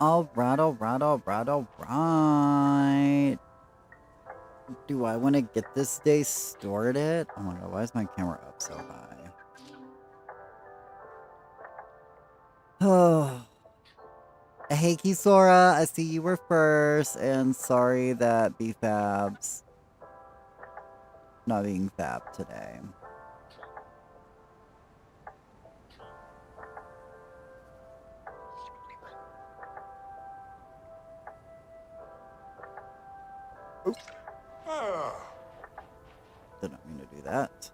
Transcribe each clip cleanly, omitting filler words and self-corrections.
Alright, alright, alright, alright. Do I want to get this day started? Oh my god, why is my camera up so high? Oh. Hey Kisora, I see you were first, and sorry that BFab's not being fab today. Oops. Did not mean to do that.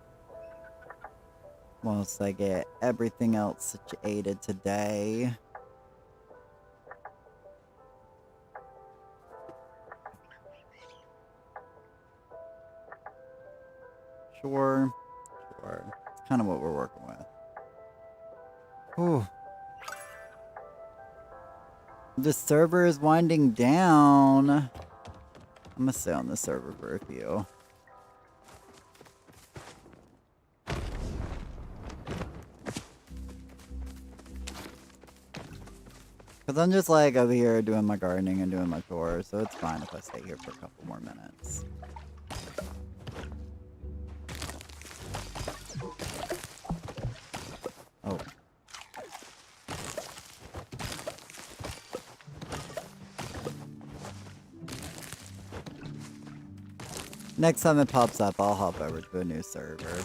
Once I get everything else situated today. Sure. It's kind of what we're working with. Whew. The server is winding down. I'm gonna stay on the server for a few. Because I'm just like over here doing my gardening and doing my chores, so it's fine if I stay here for a couple more minutes. Oh. Next time it pops up, I'll hop over to a new server.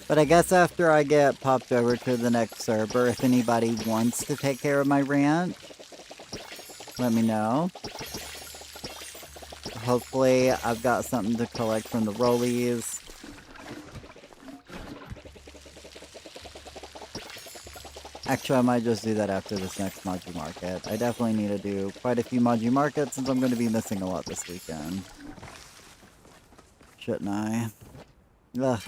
But I guess after I get popped over to the next server, if anybody wants to take care of my ranch, let me know. Hopefully, I've got something to collect from the rollies. Actually, I might just do that after this next Maji Market. I definitely need to do quite a few Maji Markets since I'm going to be missing a lot this weekend. Shouldn't I? Ugh.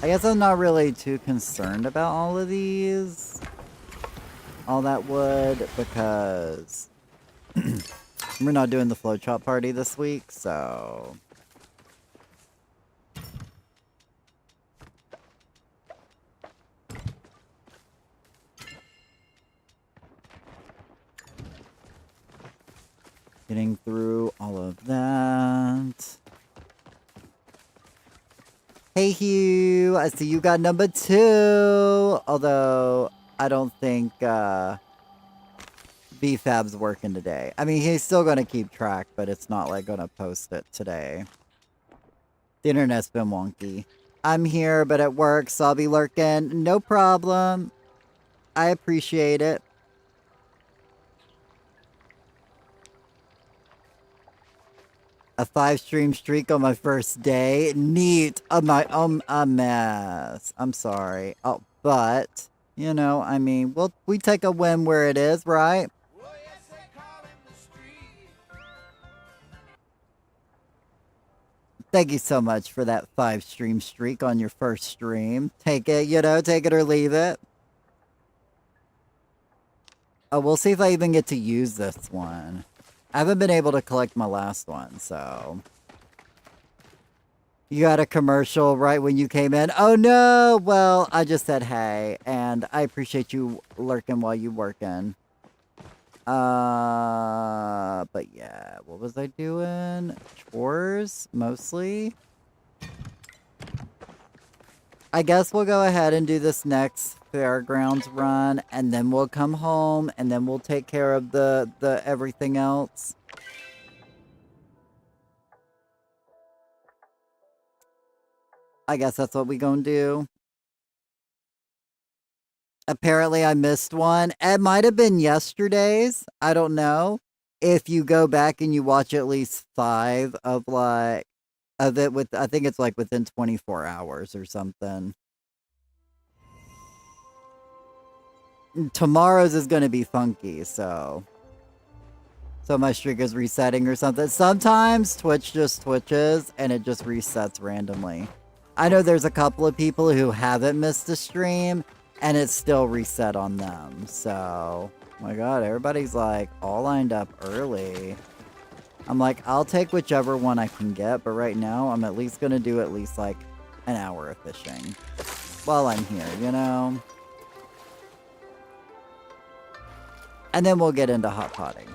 I guess I'm not really too concerned about all of these. All that wood, because we're not doing the flow chop party this week, so... Getting through all of that. Hey Hugh, I see you got number 2. Although, I don't think BFab's working today. I mean, he's still going to keep track, but it's not like going to post it today. The internet's been wonky. I'm here, but at work, so I'll be lurking. No problem. I appreciate it. A 5-stream streak on my first day. Neat. A mess. I'm sorry. Oh, but, you know, I mean, we take a win where it is, right? Thank you so much for that 5-stream streak on your first stream. Take it, you know, take it or leave it. Oh, we'll see if I even get to use this one. I haven't been able to collect my last one, so... You got a commercial right when you came in. Oh no! Well, I just said hey, and I appreciate you lurking while you working. But yeah, what was I doing? Chores, mostly? I guess we'll go ahead and do this next fairgrounds run, and then we'll come home, and then we'll take care of the everything else. I guess that's what we gonna do. Apparently I missed one. It might have been yesterday's. I don't know. If you go back and you watch at least 5 of, like, of it with, I think it's like within 24 hours or something. Tomorrow's is going to be funky, so my streak is resetting or something. Sometimes Twitch just twitches and it just resets randomly. I know there's a couple of people who haven't missed a stream and it's still reset on them. So, oh my god, everybody's like all lined up early. I'm like, I'll take whichever one I can get, but right now I'm at least going to do at least like an hour of fishing while I'm here, you know? And then we'll get into hot potting.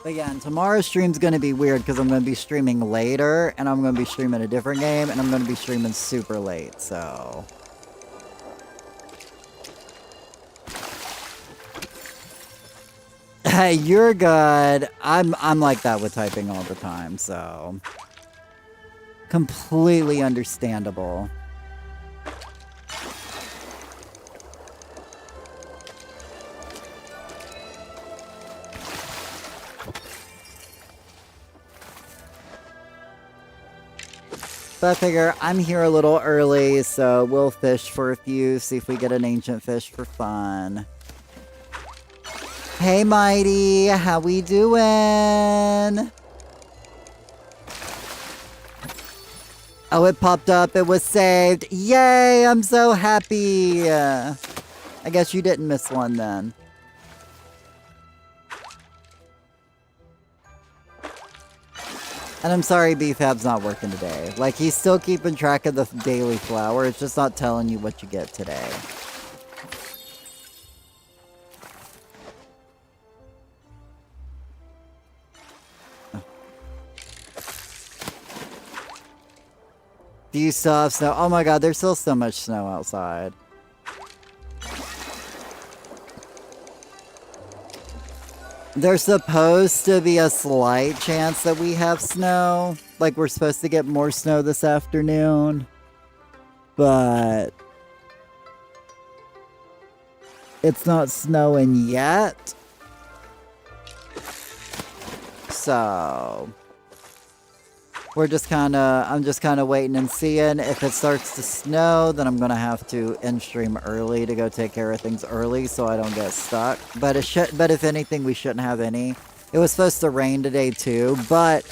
But yeah, and tomorrow's stream's going to be weird because I'm going to be streaming later, and I'm going to be streaming a different game, and I'm going to be streaming super late, so... Hey, you're good. I'm like that with typing all the time, so... Completely understandable. But I figure I'm here a little early, so we'll fish for a few, see if we get an ancient fish for fun. Hey, Mighty, how we doing? Oh, it popped up. It was saved. Yay, I'm so happy. I guess you didn't miss one then. And I'm sorry BFAB's not working today. Like, he's still keeping track of the daily flour. It's just not telling you what you get today. Do you still have snow? Oh my god, there's still so much snow outside. There's supposed to be a slight chance that we have snow. Like, we're supposed to get more snow this afternoon. But... it's not snowing yet. So... I'm just kind of waiting and seeing. If it starts to snow, then I'm going to have to end stream early to go take care of things early so I don't get stuck. But if anything, we shouldn't have any. It was supposed to rain today too, but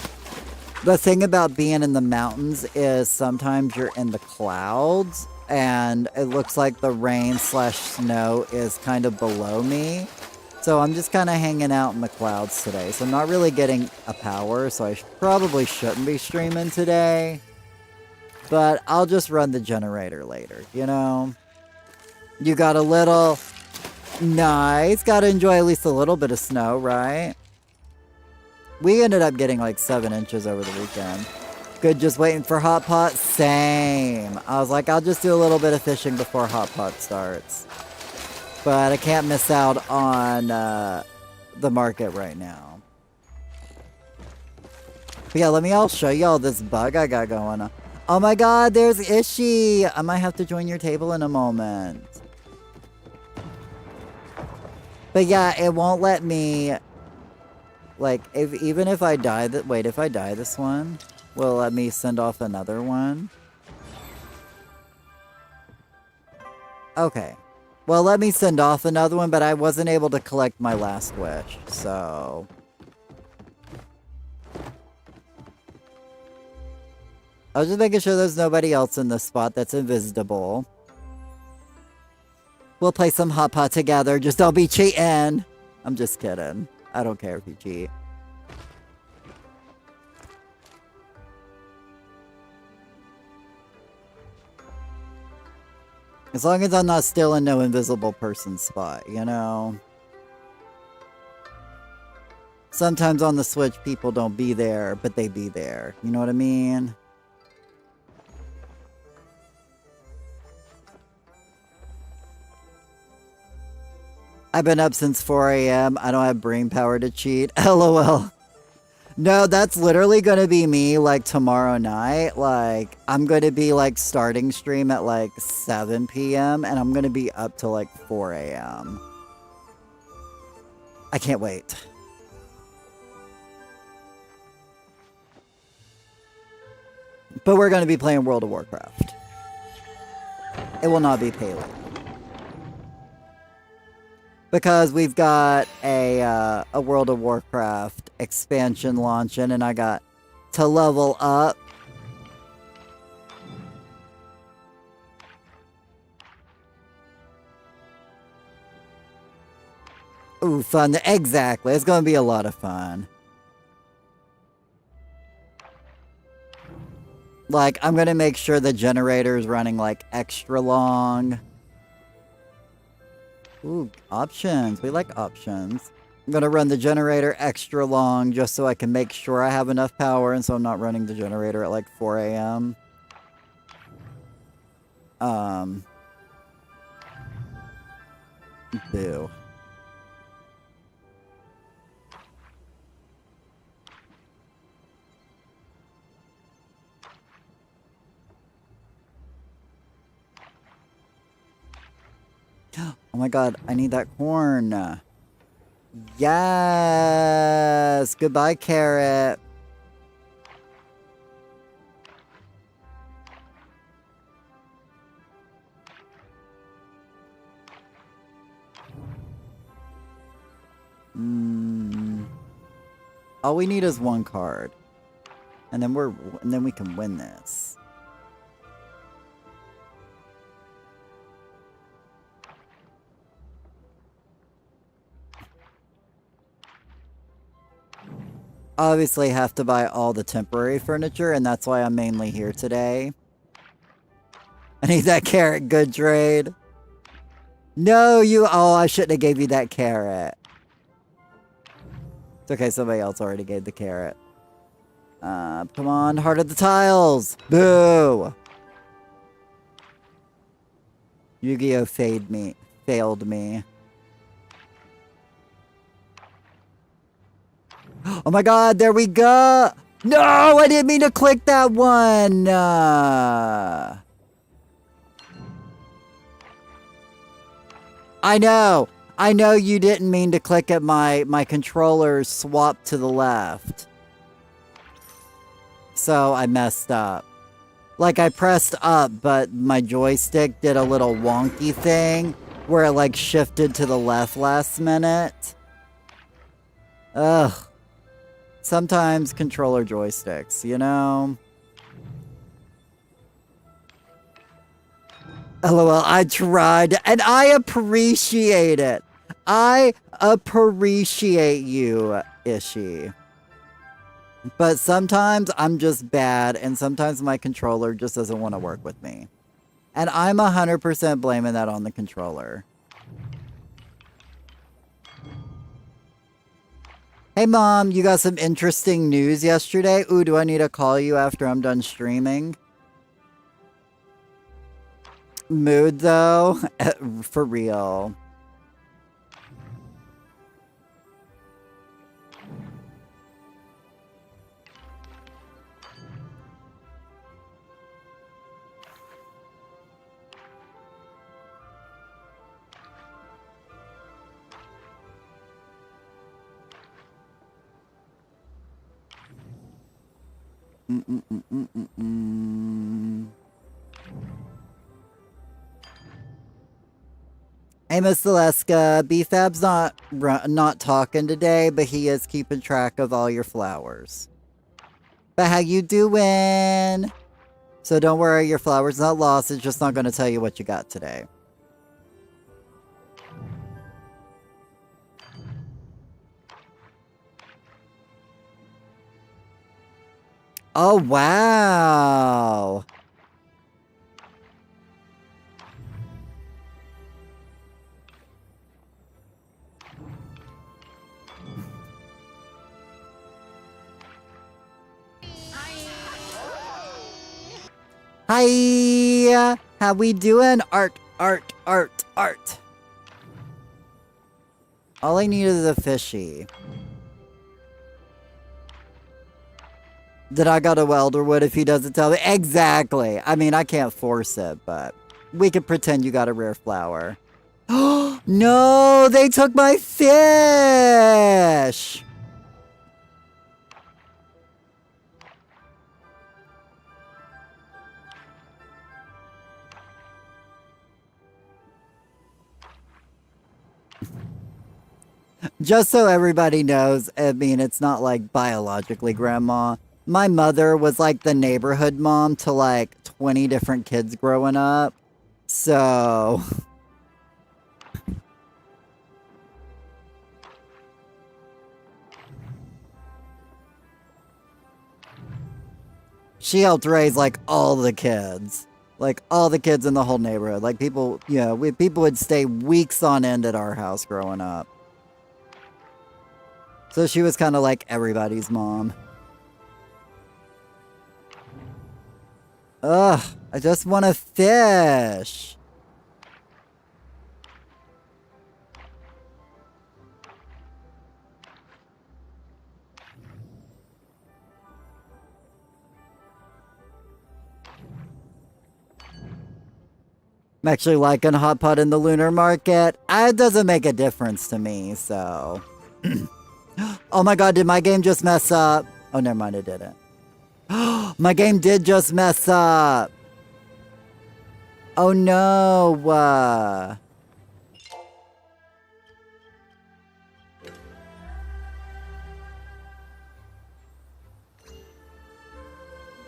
the thing about being in the mountains is sometimes you're in the clouds and it looks like the rain/snow is kind of below me. So I'm just kind of hanging out in the clouds today. So I'm not really getting a power, so I probably shouldn't be streaming today. But I'll just run the generator later, you know? You got a little... Nice. Got to enjoy at least a little bit of snow, right? We ended up getting like 7 inches over the weekend. Good, just waiting for Hot Pot? Same. I was like, I'll just do a little bit of fishing before Hot Pot starts. But I can't miss out on the market right now. But yeah, I'll show y'all this bug I got going on. Oh my god, there's Ishi! I might have to join your table in a moment. But yeah, it won't let me... Like, even if I die... Wait, if I die this one, will it let me send off another one? Okay. Well, let me send off another one, but I wasn't able to collect my last wish, so... I was just making sure there's nobody else in this spot that's invisible. We'll play some Hot Pot together, just don't be cheating! I'm just kidding. I don't care if you cheat. As long as I'm not still in no invisible person spot, you know? Sometimes on the Switch, people don't be there, but they be there. You know what I mean? I've been up since 4 a.m. I don't have brain power to cheat. LOL. No, that's literally gonna be me, like, tomorrow night. Like, I'm gonna be, like, starting stream at, like, 7 p.m. and I'm gonna be up till, like, 4 a.m. I can't wait. But we're gonna be playing World of Warcraft. It will not be Paley. Because we've got a World of Warcraft expansion launching, and I got to level up. Ooh, fun. Exactly. It's going to be a lot of fun. Like, I'm going to make sure the generator is running, like, extra long. Ooh, options. We like options. I'm going to run the generator extra long just so I can make sure I have enough power and so I'm not running the generator at like 4 a.m. Boo. Oh my god, I need that corn. Yes! Goodbye, carrot. All we need is one card. And then we can win this. Obviously have to buy all the temporary furniture, and that's why I'm mainly here today. I need that carrot, good trade. No, oh, I shouldn't have gave you that carrot. It's okay, somebody else already gave the carrot. Come on, Heart of the Tiles! Boo! Yu-Gi-Oh! Failed me. Oh my god, there we go! No, I didn't mean to click that one! I know you didn't mean to click at my controller swap to the left. So I messed up. Like, I pressed up, but my joystick did a little wonky thing where it, like, shifted to the left last minute. Ugh. Sometimes controller joysticks, you know? LOL, I tried, and I appreciate it. I appreciate you, Ishi. But sometimes I'm just bad, and sometimes my controller just doesn't want to work with me. And I'm 100% blaming that on the controller. Hey Mom, you got some interesting news yesterday? Ooh, do I need to call you after I'm done streaming? Mood though? For real. Hey, Miss Celestka, BFAB's not talking today, but he is keeping track of all your flowers. But how you doing? So don't worry, your flower's not lost. It's just not going to tell you what you got today. Oh, wow. Hi. How we doing? Art. All I need is a fishy. Did I go to Elderwood if he doesn't tell me? Exactly. I mean, I can't force it, but we could pretend you got a rare flower. No, they took my fish. Just so everybody knows, I mean, it's not like biologically grandma. My mother was like the neighborhood mom to like 20 different kids growing up. So she helped raise like all the kids. Like all the kids in the whole neighborhood. Like people, you know, people would stay weeks on end at our house growing up. So she was kind of like everybody's mom. Ugh, I just want to fish. I'm actually liking Hot Pot in the Lunar Market. It doesn't make a difference to me, so... Oh my god, did my game just mess up? Oh, never mind, it didn't. My game did just mess up! Oh no!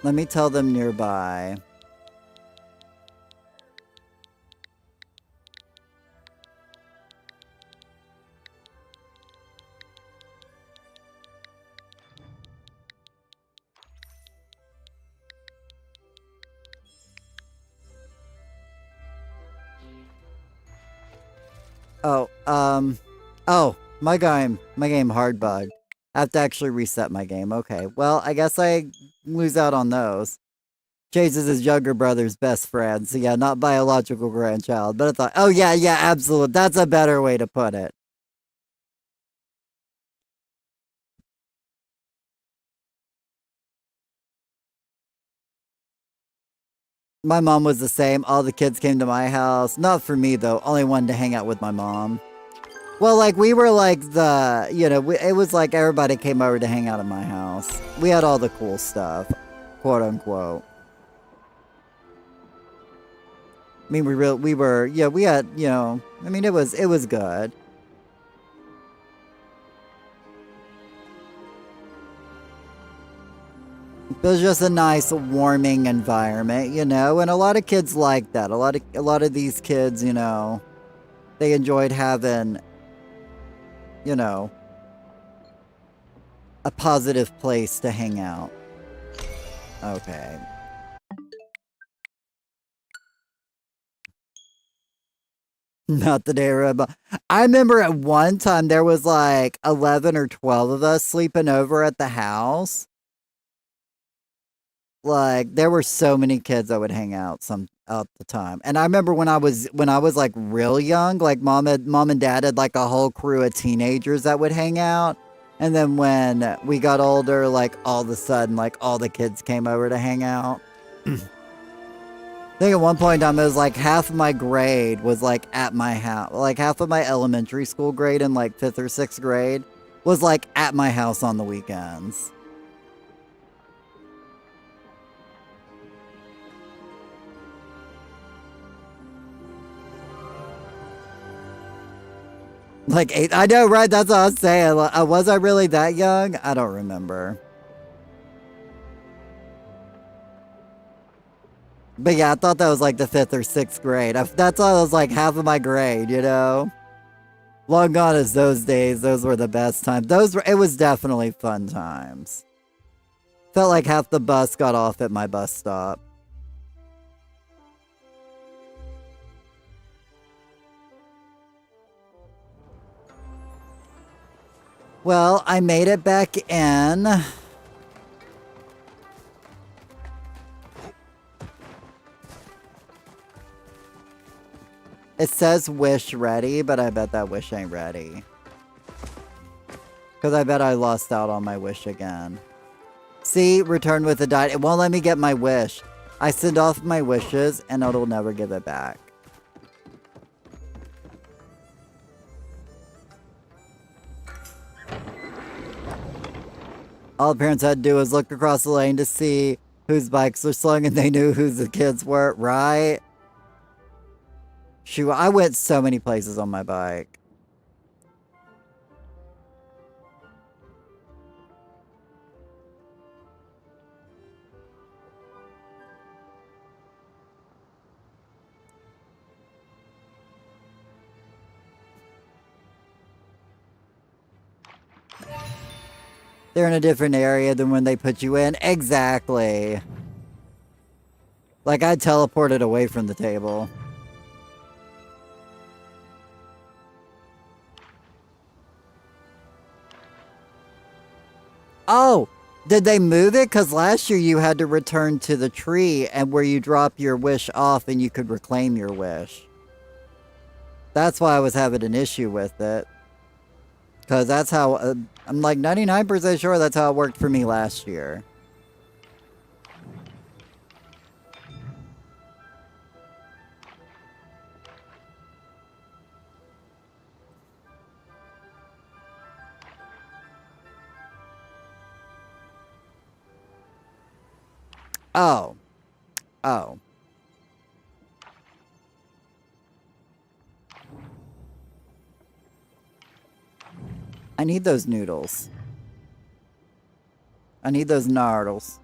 Let me tell them nearby. Oh, oh, my game hard bugged. I have to actually reset my game. Okay, well, I guess I lose out on those. Chase is his younger brother's best friend, so yeah, not biological grandchild. But I thought, oh yeah, absolutely. That's a better way to put it. My mom was the same. All the kids came to my house. Not for me, though. Only wanted to hang out with my mom. Well, like, we were like the, you know, it was like everybody came over to hang out at my house. We had all the cool stuff, quote unquote. I mean, we were, yeah, we had, you know, I mean, it was good. It was just a nice, warming environment, you know, and a lot of kids like that. A lot of these kids, you know, they enjoyed having, you know, a positive place to hang out. Okay. Not the day, but I remember at one time there was like 11 or 12 of us sleeping over at the house. Like there were so many kids that would hang out some at the time. And I remember when I was like real young, like mom and dad had like a whole crew of teenagers that would hang out. And then when we got older, like all of a sudden, like all the kids came over to hang out. I think at one point in time, it was like half of my grade was like at my house. Like half of my elementary school grade in like 5th or 6th grade was like at my house on the weekends. Like 8, I know, right? That's what I was saying. Was I really that young? I don't remember. But yeah, I thought that was like the 5th or 6th grade. That's all, was like half of my grade, you know? Long gone is those days. Those were the best times. It was definitely fun times. Felt like half the bus got off at my bus stop. Well, I made it back in. It says wish ready, but I bet that wish ain't ready. Because I bet I lost out on my wish again. See, return with a die. It won't let me get my wish. I send off my wishes and it'll never give it back. All the parents had to do was look across the lane to see whose bikes were slowing and they knew who the kids were, right? Shoot, I went so many places on my bike. They're in a different area than when they put you in. Exactly. Like I teleported away from the table. Oh, did they move it? Because last year you had to return to the tree and where you drop your wish off and you could reclaim your wish. That's why I was having an issue with it. Because that's how, I'm like 99% sure that's how it worked for me last year. Oh. Oh. I need those noodles. I need those gnarls.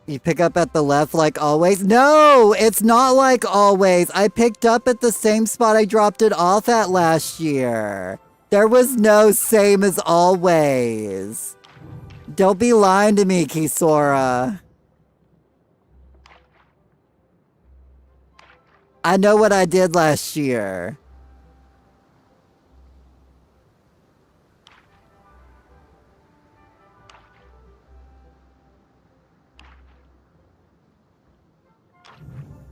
You pick up at the left like always? No, it's not like always. I picked up at the same spot I dropped it off at last year. There was no same as always. Don't be lying to me, Kisora. I know what I did last year.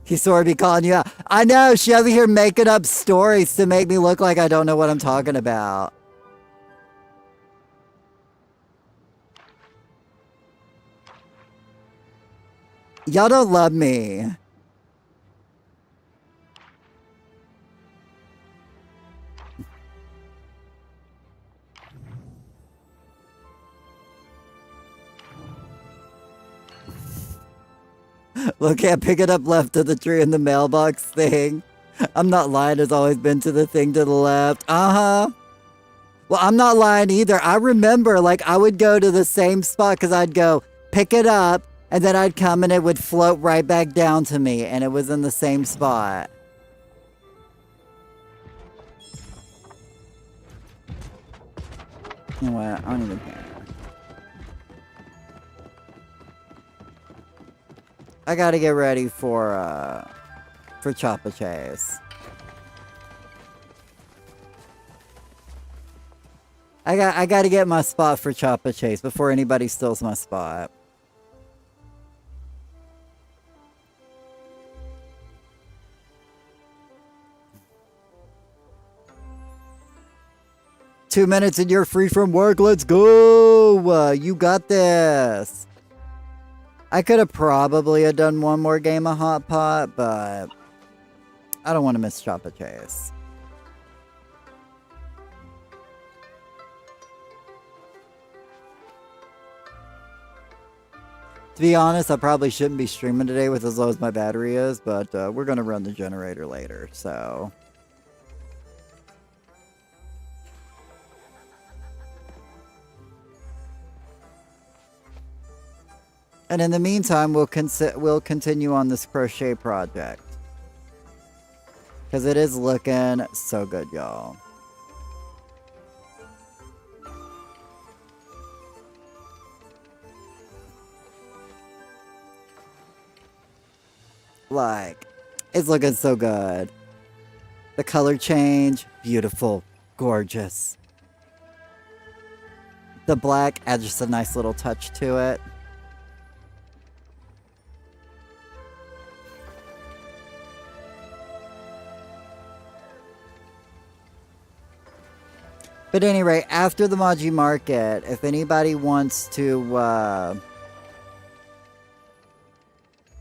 Kisora be calling you out. I know, she over here making up stories to make me look like I don't know what I'm talking about. Y'all don't love me. Look, can't pick it up left of the tree in the mailbox thing. I'm not lying, it's always been to the thing to the left. Uh-huh. Well, I'm not lying either. I remember, like, I would go to the same spot because I'd go pick it up, and then I'd come and it would float right back down to me, and it was in the same spot. You know what? I don't even care. I gotta get ready for Choppa Chase. I gotta get my spot for Choppa Chase before anybody steals my spot. Two minutes and you're free from work. Let's go. You got this. I could have probably have done one more game of Hot Pot, but I don't want to miss Choppa Chase. To be honest, I probably shouldn't be streaming today with as low as my battery is, but we're going to run the generator later, so... And in the meantime, we'll continue on this crochet project. Because it is looking so good, y'all. Like, it's looking so good. The color change, beautiful, gorgeous. The black adds just a nice little touch to it. But anyway, after the Maji Market, if anybody wants to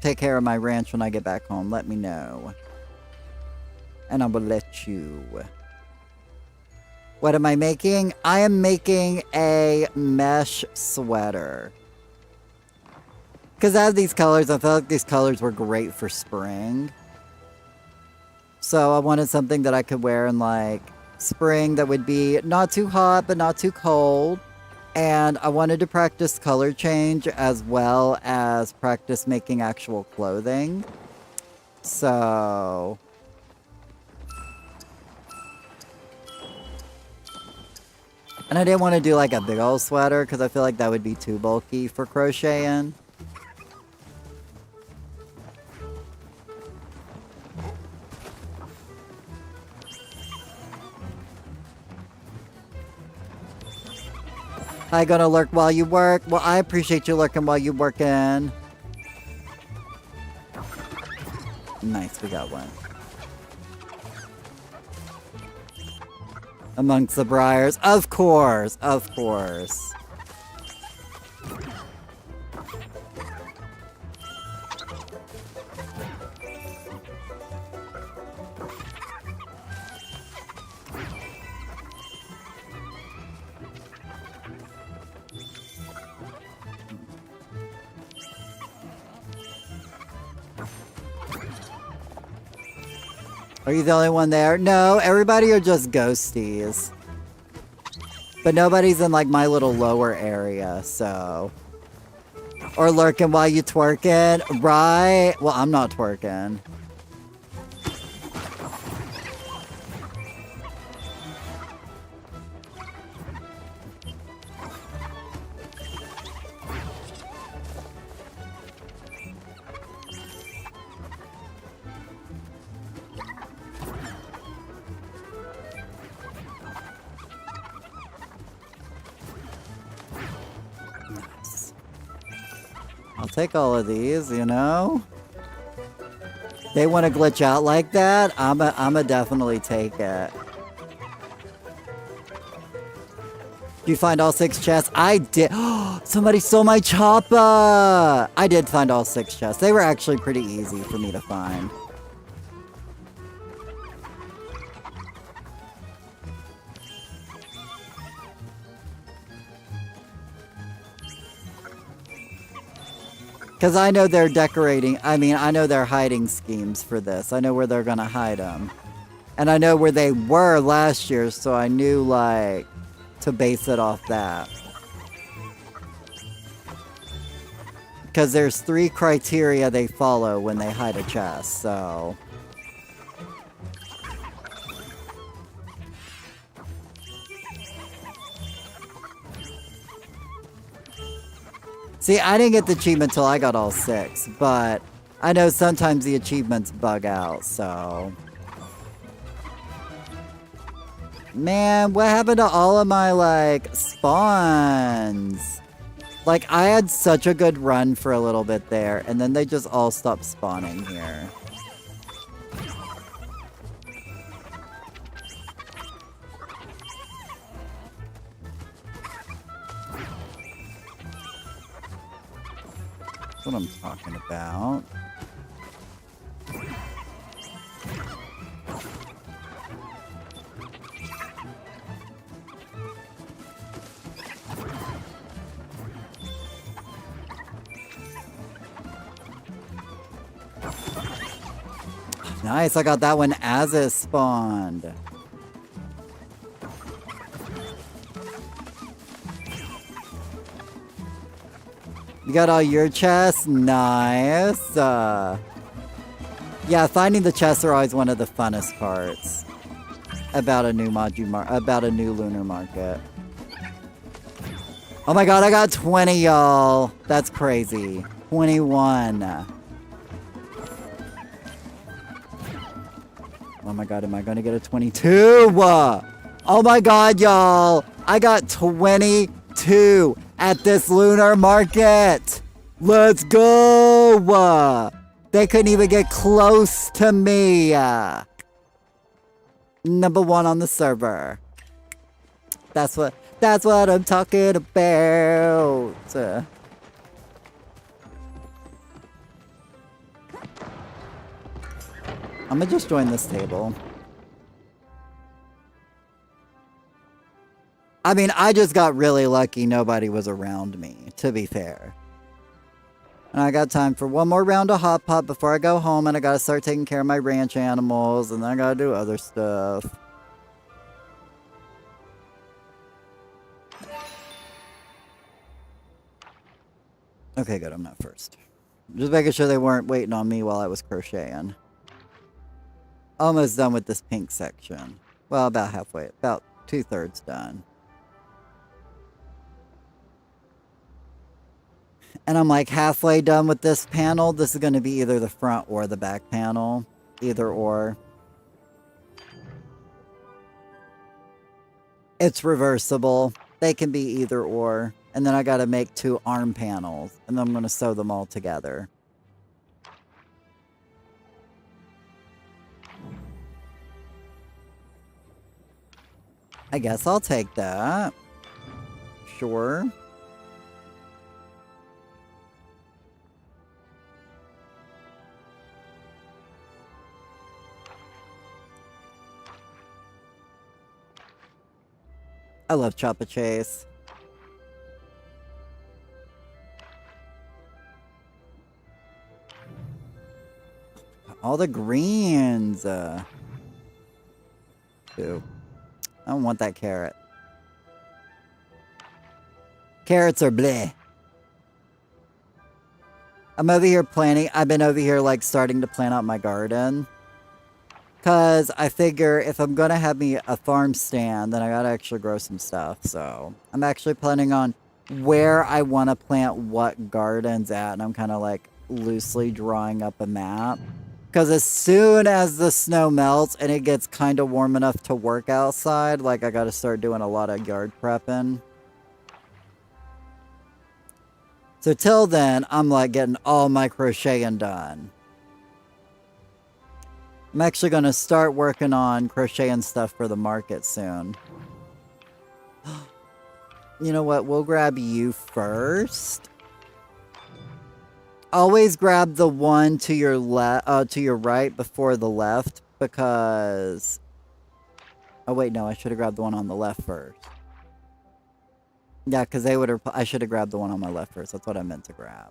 take care of my ranch when I get back home, let me know. And I will let you. What am I making? I am making a mesh sweater. Because I have these colors, I felt like these colors were great for spring. So I wanted something that I could wear in like spring that would be not too hot but not too cold. And I wanted to practice color change as well as practice making actual clothing. So... And I didn't want to do like a big old sweater because I feel like that would be too bulky for crocheting. Hi, gonna lurk while you work. Well, I appreciate you lurking while you working. Nice, we got one. Amongst the briars. Of course, of course. Are you the only one there? No, everybody are just ghosties. But nobody's in like my little lower area, so. Or lurking while you twerking. Right? Well, I'm not twerking. I'll take all of these, you know? They want to glitch out like that? I'ma definitely take it. Did you find all 6 chests? I did. Somebody stole my chopper! I did find all 6 chests. They were actually pretty easy for me to find. Because I know they're decorating, I know they're hiding schemes for this. I know where they're going to hide them. And I know where they were last year, so I knew, like, to base it off that. Because there's 3 criteria they follow when they hide a chest, so... See, I didn't get the achievement until I got all 6, but I know sometimes the achievements bug out, so... Man, what happened to all of my, like, spawns? Like, I had such a good run for a little bit there, and then they just all stopped spawning here. That's what I'm talking about. Nice, I got that one as it spawned. You got all your chests? Nice. Yeah, finding the chests are always one of the funnest parts about a new lunar market. Oh my god, I got 20, y'all. That's crazy. 21. Oh my god, am I gonna get a 22? Oh my god, y'all. I got 22 at this lunar market. Let's go. They couldn't even get close to me. Number 1 on the server. That's what I'm talking about. I'm gonna just join this table. I mean, I just got really lucky nobody was around me, to be fair. And I got time for one more round of Hot Pot before I go home, and I gotta start taking care of my ranch animals, and then I gotta do other stuff. Okay, good, I'm not first. Just making sure they weren't waiting on me while I was crocheting. Almost done with this pink section. Well, about halfway, about 2/3 done. And I'm like halfway done with this panel. This is going to be either the front or the back panel. Either or. It's reversible. They can be either or. And then I got to make 2 arm panels. And then I'm going to sew them all together. I guess I'll take that. Sure. I love Choppa Chase. All the greens. Ooh. I don't want that carrot. Carrots are bleh. I'm over here planting. I've been over here like starting to plant out my garden. Because I figure if I'm going to have me a farm stand, then I got to actually grow some stuff. So I'm actually planning on where I want to plant what gardens at. And I'm kind of like loosely drawing up a map. Because as soon as the snow melts and it gets kind of warm enough to work outside, like I got to start doing a lot of yard prepping. So till then, I'm like getting all my crocheting done. I'm actually going to start working on crocheting stuff for the market soon. You know what? We'll grab you first. Always grab the one to your to your right before the left because... Oh wait, no, I should have grabbed the one on the left first. Yeah, because they would have... I should have grabbed the one on my left first. That's what I meant to grab.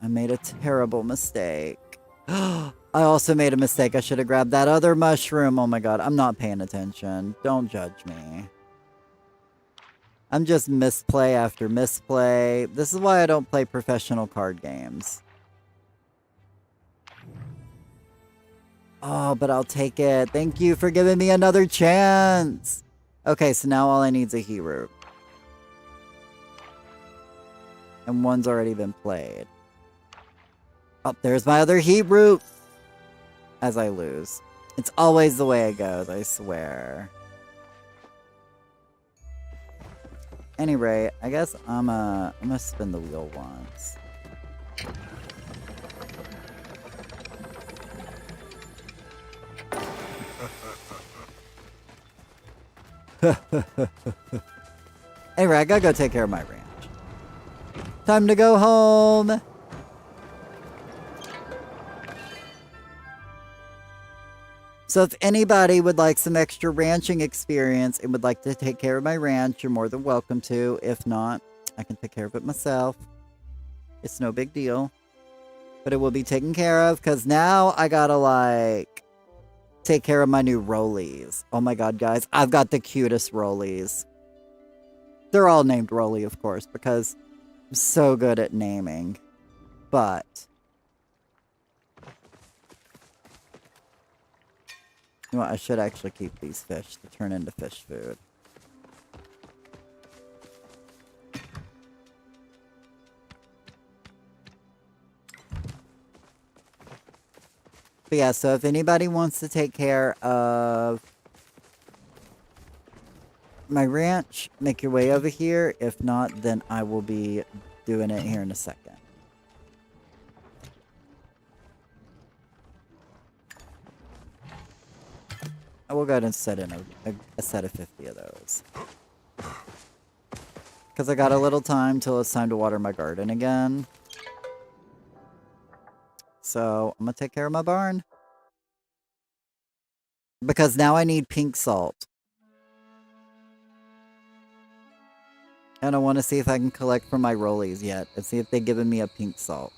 I made a terrible mistake. I also made a mistake. I should have grabbed that other mushroom. Oh my god, I'm not paying attention. Don't judge me. I'm just misplay after misplay. This is why I don't play professional card games. Oh, but I'll take it. Thank you for giving me another chance. Okay, so now all I need is a heat root. And one's already been played. Oh, there's my other heat root. As I lose. It's always the way it goes, I swear. Anyway, I guess I'm gonna spin the wheel once. Anyway, I gotta go take care of my ranch. Time to go home. So if anybody would like some extra ranching experience and would like to take care of my ranch, you're more than welcome to. If not, I can take care of it myself. It's no big deal. But it will be taken care of because now I gotta like take care of my new rollies. Oh my god, guys. I've got the cutest rollies. They're all named Rolly, of course, because I'm so good at naming. But... you know what, I should actually keep these fish to turn into fish food. But yeah, so if anybody wants to take care of my ranch, make your way over here. If not, then I will be doing it here in a second. I will go ahead and set in a set of 50 of those. Because I got a little time till it's time to water my garden again. So I'm going to take care of my barn. Because now I need pink salt. And I want to see if I can collect from my rollies yet. And see if they've given me a pink salt.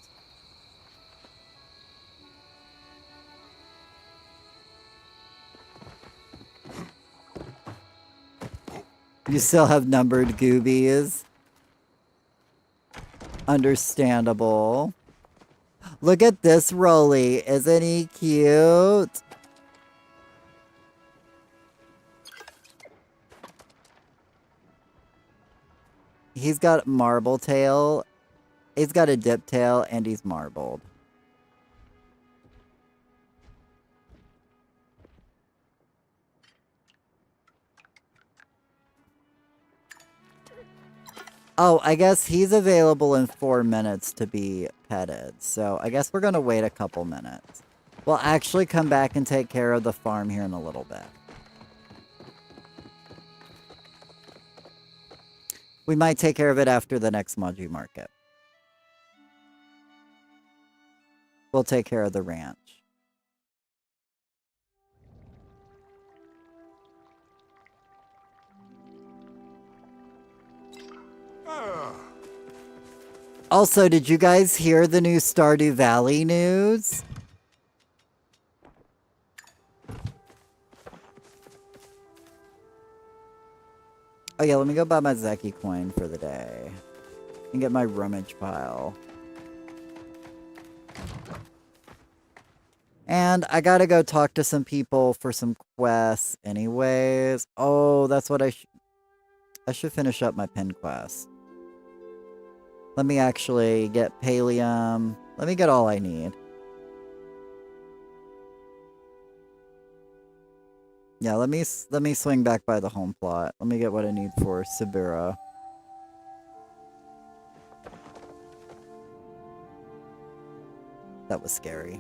You still have numbered goobies. Understandable. Look at this rolly. Isn't he cute? He's got marble tail. He's got a dip tail and he's marbled. Oh, I guess he's available in 4 minutes to be petted. So I guess we're going to wait a couple minutes. We'll actually come back and take care of the farm here in a little bit. We might take care of it after the next Moji Market. We'll take care of the ranch. Also, did you guys hear the new Stardew Valley news? Oh yeah, let me go buy my Zeki coin for the day. And get my rummage pile. And I gotta go talk to some people for some quests anyways. Oh, that's what I should finish up my pen quest. Let me actually get Pallium. Let me get all I need. Yeah, let me swing back by the home plot. Let me get what I need for Sabura. That was scary.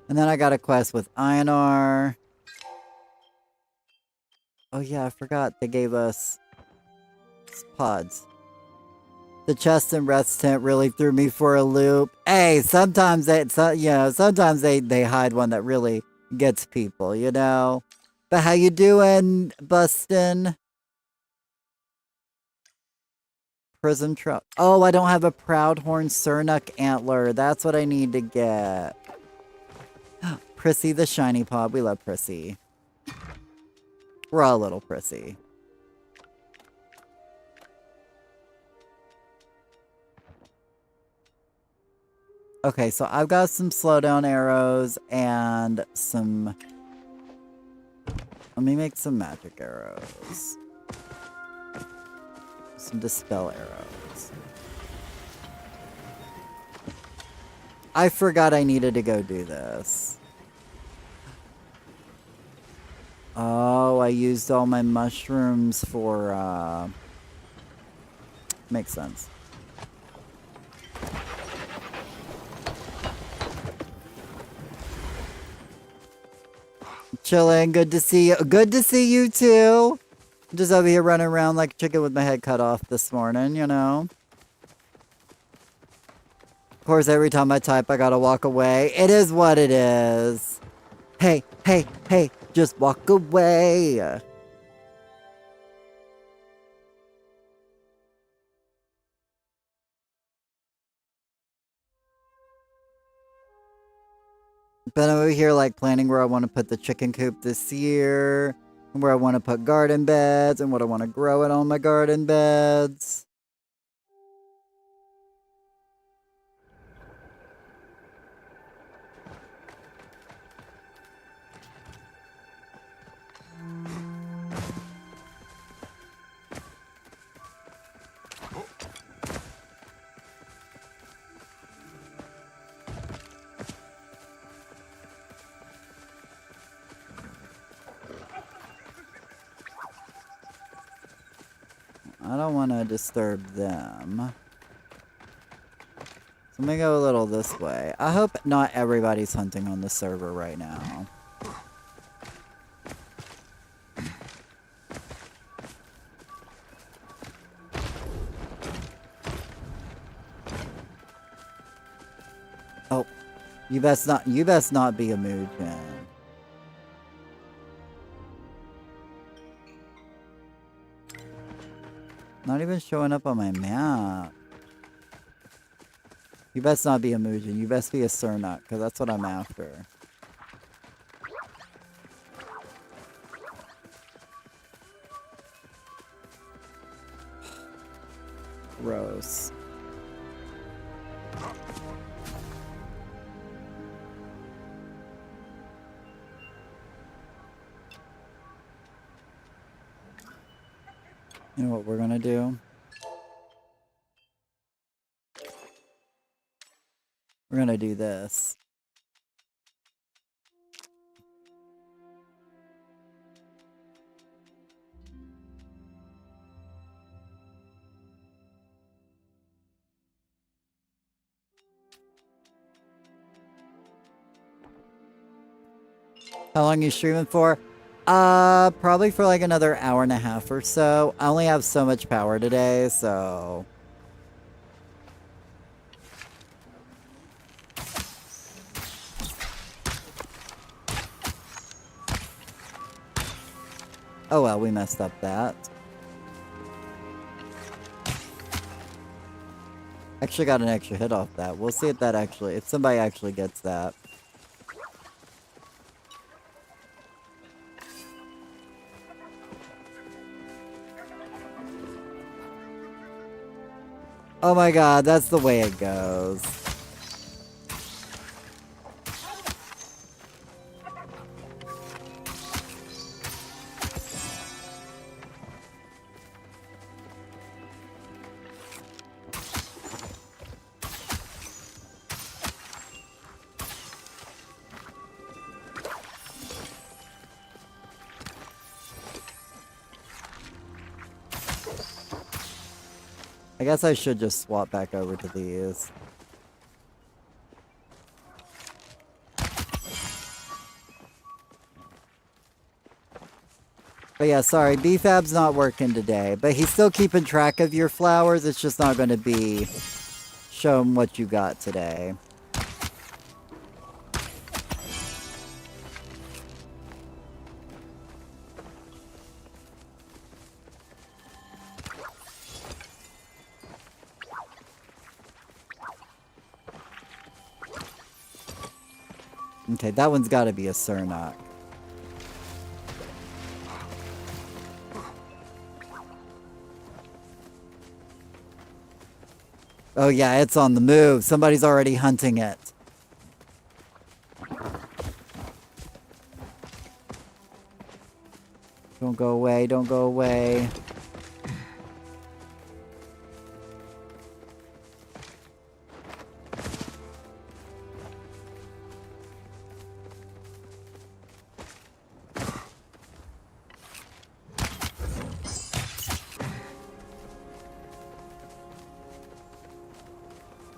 And then I got a quest with Ionar. Oh yeah, I forgot they gave us pods. The chest and rest tent really threw me for a loop. Hey, sometimes sometimes they hide one that really gets people, you know. But how you doing, Bustin? Prism truck. Oh, I don't have a Proudhorn Cernuk antler. That's what I need to get. Prissy the shiny pod. We love Prissy. We're all a little Prissy. Okay, so I've got some slowdown arrows and some... Let me make some magic arrows. Some dispel arrows. I forgot I needed to go do this. Oh, I used all my mushrooms for, Makes sense. Chilling, good to see you. Good to see you too. I'm just over here running around like a chicken with my head cut off this morning, you know. Of course, every time I type, I gotta walk away. It is what it is. Hey, hey, hey, just walk away. Been over here like planning where I want to put the chicken coop this year, and where I want to put garden beds, and what I want to grow it on my garden beds. I don't want to disturb them. So let me go a little this way. I hope not everybody's hunting on the server right now. Oh, you best not be a Mugen. Not even showing up on my map. You best not be a Mugen. You best be a Sernuk, because that's what I'm after. Gross. You know what we're gonna do? We're gonna do this. How long are you streaming for? Probably for like another hour and a half or so. I only have so much power today, so... Oh well, we messed up that. Actually got an extra hit off that. We'll see if somebody actually gets that. Oh my god, that's the way it goes. I guess I should just swap back over to these. But yeah, sorry, BFAB's not working today. But he's still keeping track of your flowers. It's just not going to be shown what you got today. Okay, that one's got to be a Sernuk. Oh yeah, it's on the move. Somebody's already hunting it. Don't go away, don't go away.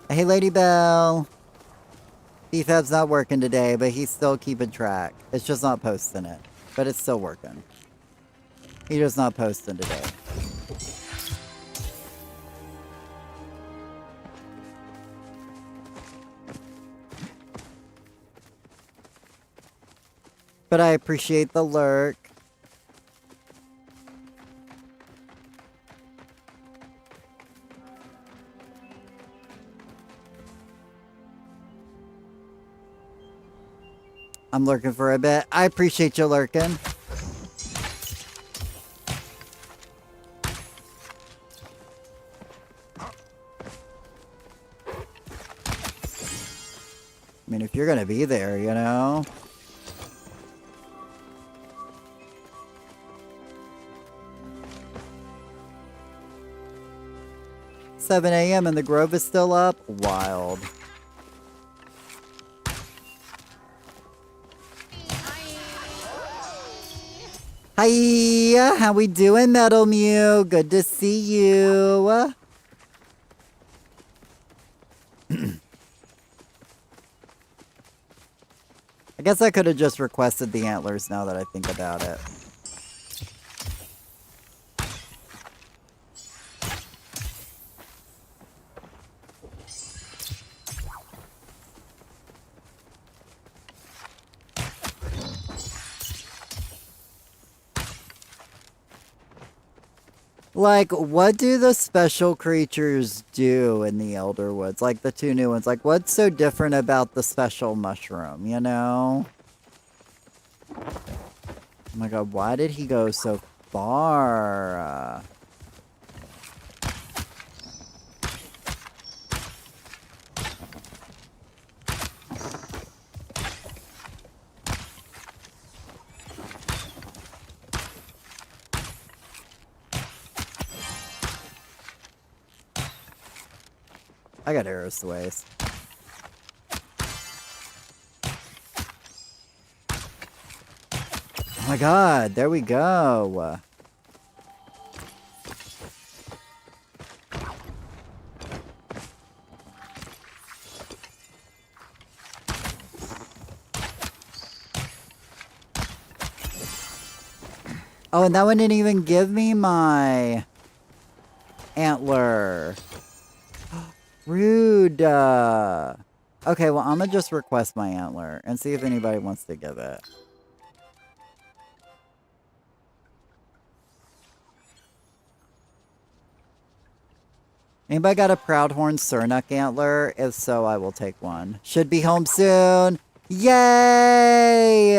Hey, Lady Belle. BFAB's not working today, but he's still keeping track. It's just not posting it, but it's still working. He's just not posting today. But I appreciate the lurk. I'm lurking for a bit. I appreciate you lurking. I mean, if you're gonna be there, you know? $7 a.m. and the Grove is still up? Wild. Hi, how we doing, Metal Mew? Good to see you. I guess I could have just requested the antlers now that I think about it. Like, what do the special creatures do in the Elder Woods? Like, the two new ones. Like, what's so different about the special mushroom, you know? Oh my god, why did he go so far? I got arrows to waste. Oh my god, there we go. Oh, and that one didn't even give me my antler. Rude. Okay, well, I'm gonna just request my antler and see if anybody wants to give it. Anybody got a Proudhorn Sernuk antler? If so, I will take one. Should be home soon. Yay!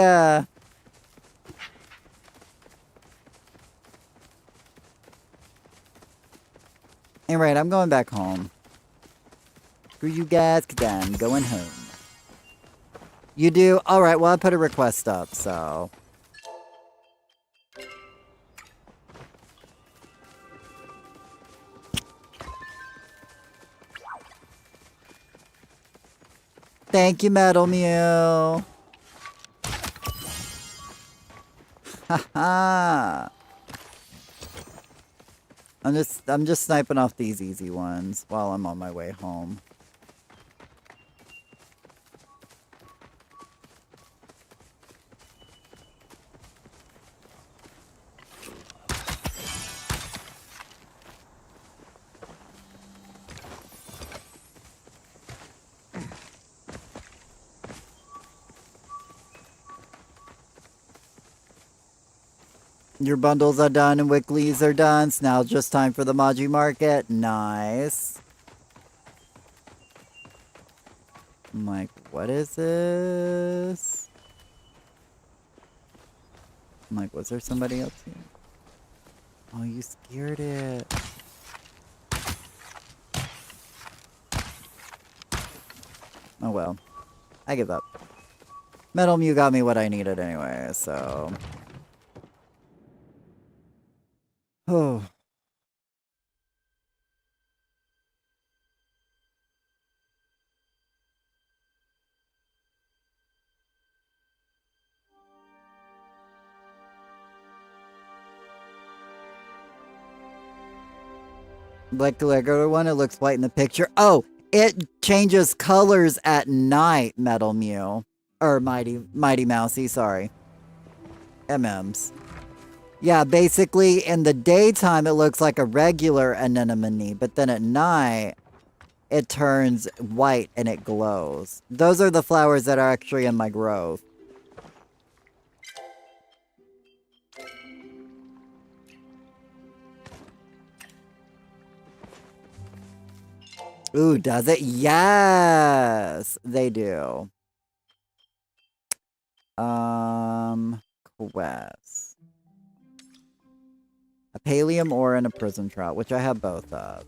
Alright, I'm going back home. Screw you guys, 'cause I'm going home. You do? Alright, well, I put a request up, so... Thank you, Metal Mew. Haha. I'm just sniping off these easy ones while I'm on my way home. Your bundles are done and weeklies are done. So now it's just time for the Maji Market. Nice. I'm like, what is this? I'm like, was there somebody else here? Oh, you scared it. Oh well. I give up. Metal Mew got me what I needed anyway, so... Oh. Like the regular one, it looks white in the picture. Oh, it changes colors at night, Metal Mew. Or Mighty Mousey, sorry. MMs. Yeah, basically in the daytime it looks like a regular anemone, but then at night it turns white and it glows. Those are the flowers that are actually in my grove. Ooh, does it? Yes, they do. Quest. A Pallium ore and a Prism Trout, which I have both of.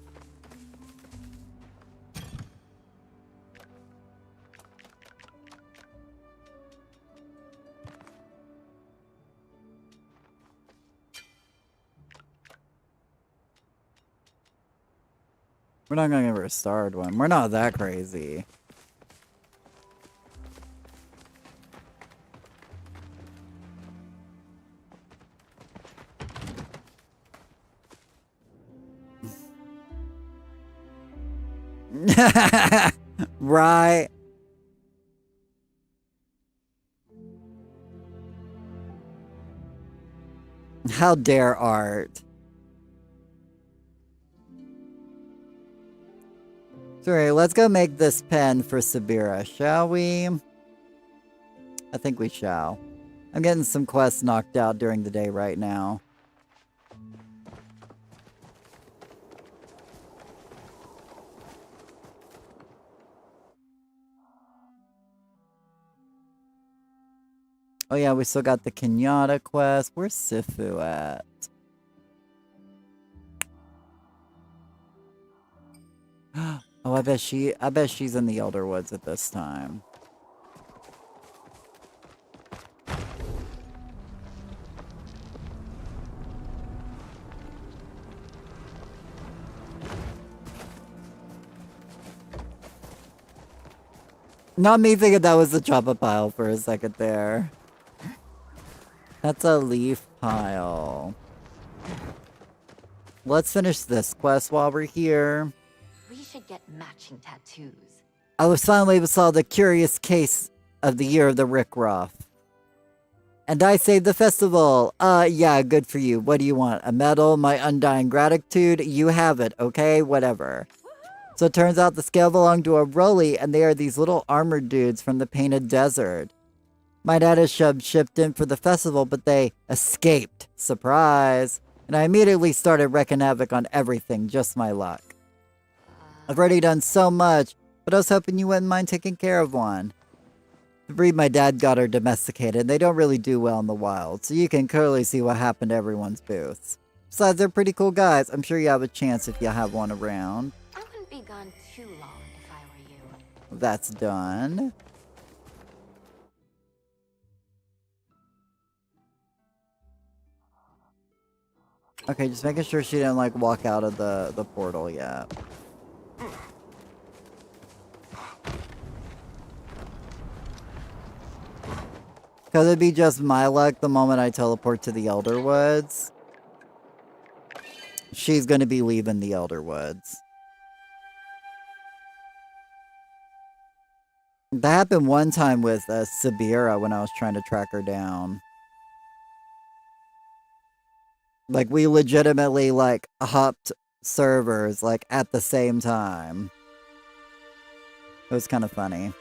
We're not gonna give her a starred one. We're not that crazy. Right. How dare Art? Sorry, let's go make this pen for Sabira, shall we? I think we shall. I'm getting some quests knocked out during the day right now. Oh yeah, we still got the Kenyatta quest. Where's Sifu at? Oh, I bet she's in the Elder Woods at this time. Not me thinking that was the chopper pile for a second there. That's a leaf pile. Let's finish this quest while we're here. We should get matching tattoos. I was finally able to solve the curious case of the year of the Rickroff. And I saved the festival. Yeah, good for you. What do you want? A medal? My undying gratitude? You have it, okay? Whatever. So it turns out the scale belonged to a Rolly, and they are these little armored dudes from the Painted Desert. My dad has shipped in for the festival, but they escaped. Surprise. And I immediately started wrecking havoc on everything, just my luck. I've already done so much, but I was hoping you wouldn't mind taking care of one. The breed my dad got are domesticated, they don't really do well in the wild, so you can clearly see what happened to everyone's booths. Besides, they're pretty cool guys. I'm sure you have a chance if you have one around. I wouldn't be gone too long if I were you. That's done. Okay, just making sure she didn't, like, walk out of the portal yet. Because it'd be just my luck the moment I teleport to the Elder Woods. She's going to be leaving the Elder Woods. That happened one time with Sabira when I was trying to track her down. Like, we legitimately, like, hopped servers, like, at the same time. It was kind of funny.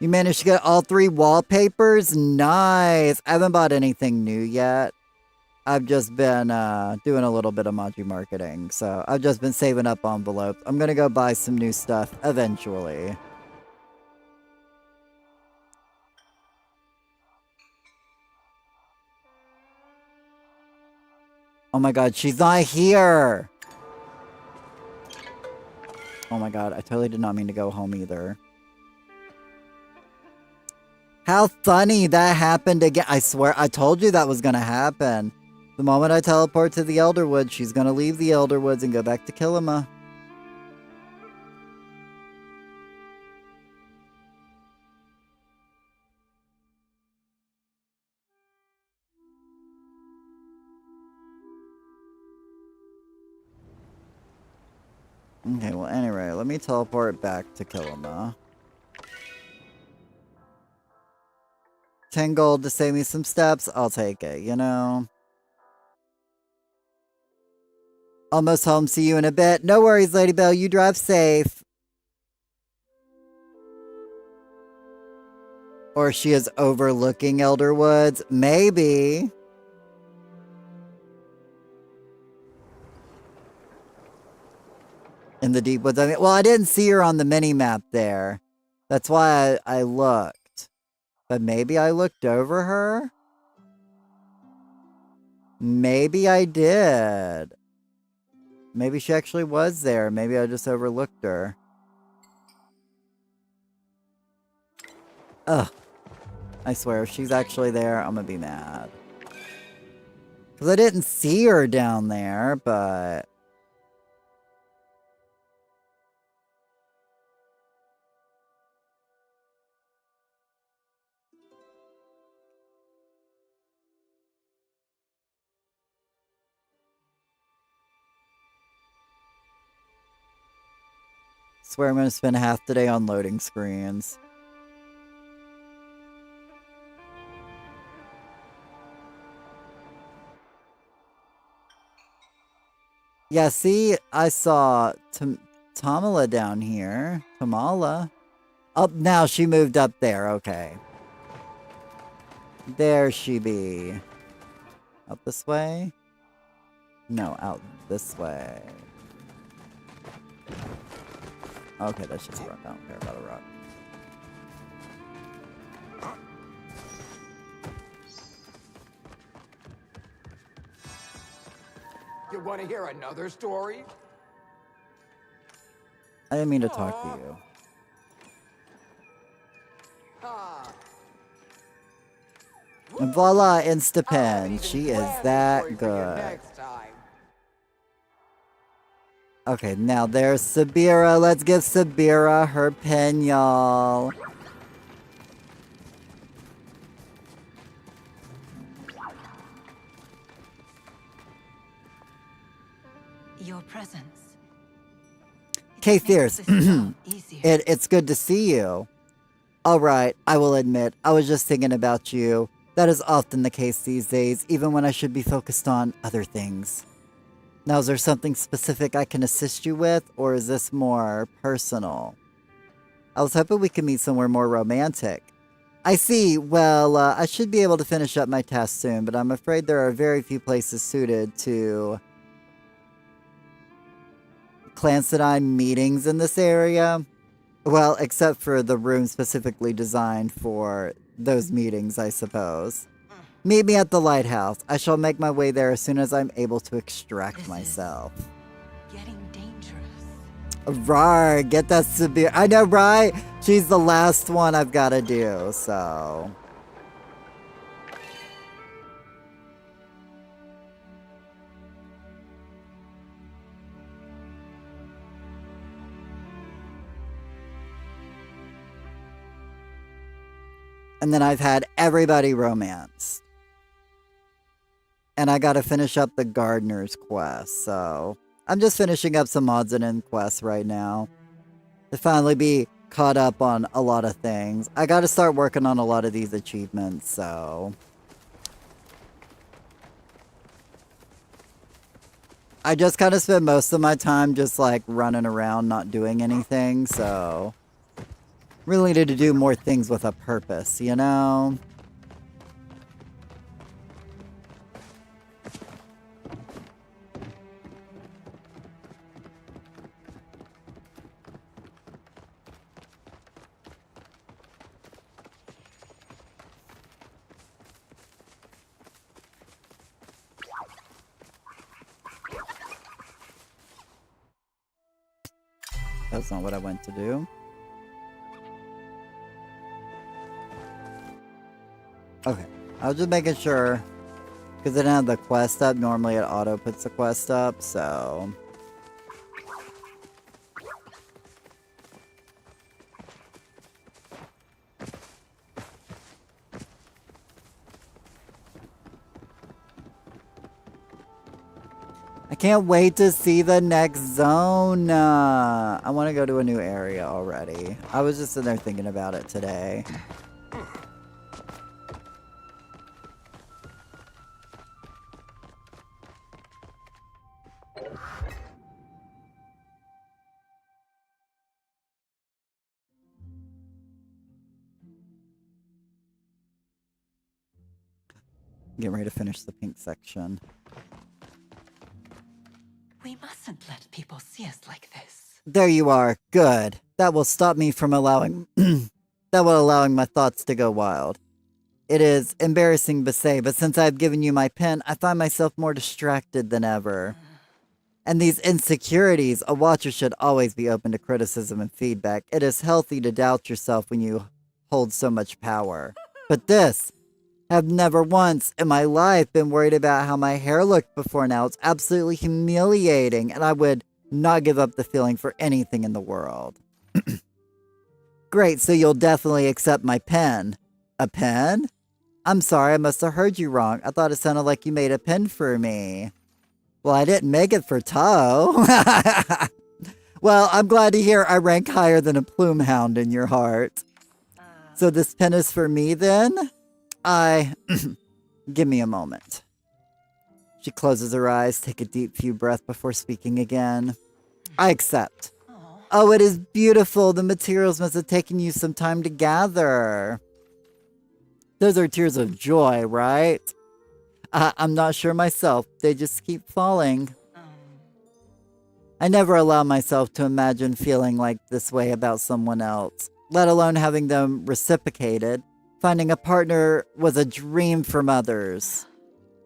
You managed to get all 3 wallpapers? Nice! I haven't bought anything new yet. I've just been doing a little bit of Maji marketing, so I've just been saving up envelopes. I'm gonna go buy some new stuff eventually. Oh my god, she's not here! Oh my god, I totally did not mean to go home either. How funny that happened again. I swear, I told you that was gonna happen. The moment I teleport to the Elderwood, she's gonna leave the Elderwoods and go back to Kilima. Okay, well, anyway, let me teleport back to Kilima. 10 gold to save me some steps, I'll take it, you know? Almost home, see you in a bit. No worries, Lady Belle, you drive safe. Or she is overlooking Elderwoods. Maybe. In the deep woods. I mean, well, I didn't see her on the mini-map there. That's why I looked. But maybe I looked over her? Maybe I did. Maybe she actually was there. Maybe I just overlooked her. Ugh. I swear, if she's actually there, I'm gonna be mad. Because I didn't see her down there, but... Swear I'm gonna spend half the day on loading screens. Yeah, see, I saw Tamala down here. Tamala. Oh, now she moved up there. Okay. There she be. Up this way? No, out this way. Okay, that's just a rock. I don't care about a rock. You want to hear another story? I didn't mean to talk to you. Ah. And voila, I'll Instapen. even She is plan the that story for you good. next time. Okay, now there's Sabira. Let's give Sabira her pen, y'all. Your presence. Kay It makes Fierce. this job easier. It's good to see you. Alright, I will admit, I was just thinking about you. That is often the case these days, even when I should be focused on other things. Now, is there something specific I can assist you with, or is this more personal? I was hoping we could meet somewhere more romantic. I see. Well, I should be able to finish up my task soon, but I'm afraid there are very few places suited to Clancidine meetings in this area. Well, except for the room specifically designed for those meetings, I suppose. Meet me at the lighthouse. I shall make my way there as soon as I'm able to extract This is myself. Getting dangerous. Rar, get that severe. I know, right? She's the last one I've got to do, so. And then I've had everybody romanced. And I gotta finish up the gardener's quest, so I'm just finishing up some odds and ends quests right now. To finally be caught up on a lot of things. I gotta start working on a lot of these achievements, so. I just kind of spend most of my time just like running around not doing anything, so. Really need to do more things with a purpose, you know? That's not what I went to do. Okay, I was just making sure, because I didn't have the quest up. Normally it auto puts the quest up, so. I can't wait to see the next zone. I want to go to a new area already. I was just sitting there thinking about it today. Getting ready to finish the pink section. We mustn't let people see us like this. There you are. Good. That will stop me from allowing my thoughts to go wild. It is embarrassing to say, but since I've given you my pen, I find myself more distracted than ever. And these insecurities, a watcher should always be open to criticism and feedback. It is healthy to doubt yourself when you hold so much power. But this, have never once in my life been worried about how my hair looked before now. It's absolutely humiliating, and I would not give up the feeling for anything in the world. Great, so you'll definitely accept my pen. A pen? I'm sorry, I must have heard you wrong. I thought it sounded like you made a pen for me. Well, I didn't make it for Toe. Well, I'm glad to hear I rank higher than a plume hound in your heart. So this pen is for me then? Give me a moment. She closes her eyes, take a deep few breaths before speaking again. I accept. Oh, it is beautiful. The materials must have taken you some time to gather. Those are tears of joy, right? I'm not sure myself. They just keep falling. I never allow myself to imagine feeling like this way about someone else, let alone having them reciprocated. Finding a partner was a dream from others.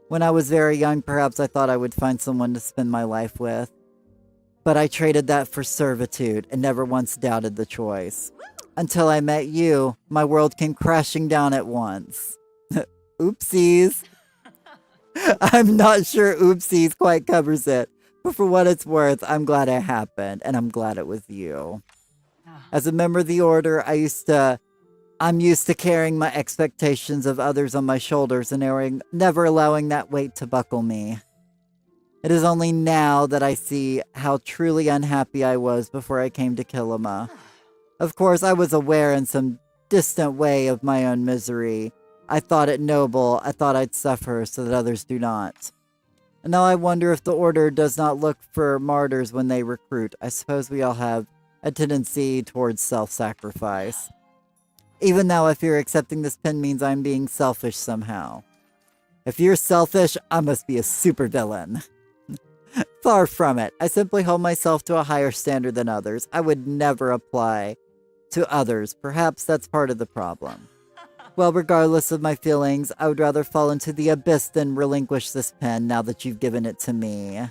When I was very young, perhaps I thought I would find someone to spend my life with. But I traded that for servitude and never once doubted the choice. Until I met you, my world came crashing down at once. Oopsies. I'm not sure oopsies quite covers it. But for what it's worth, I'm glad it happened, and I'm glad it was you. As a member of the Order, I'm used to carrying my expectations of others on my shoulders and never allowing that weight to buckle me. It is only now that I see how truly unhappy I was before I came to Kilima. Of course, I was aware in some distant way of my own misery. I thought it noble. I thought I'd suffer so that others do not. And now I wonder if the Order does not look for martyrs when they recruit. I suppose we all have a tendency towards self-sacrifice. Even now, I fear accepting this pen means I'm being selfish somehow. If you're selfish, I must be a supervillain. Far from it. I simply hold myself to a higher standard than others. I would never apply to others. Perhaps that's part of the problem. Well, regardless of my feelings, I would rather fall into the abyss than relinquish this pen now that you've given it to me.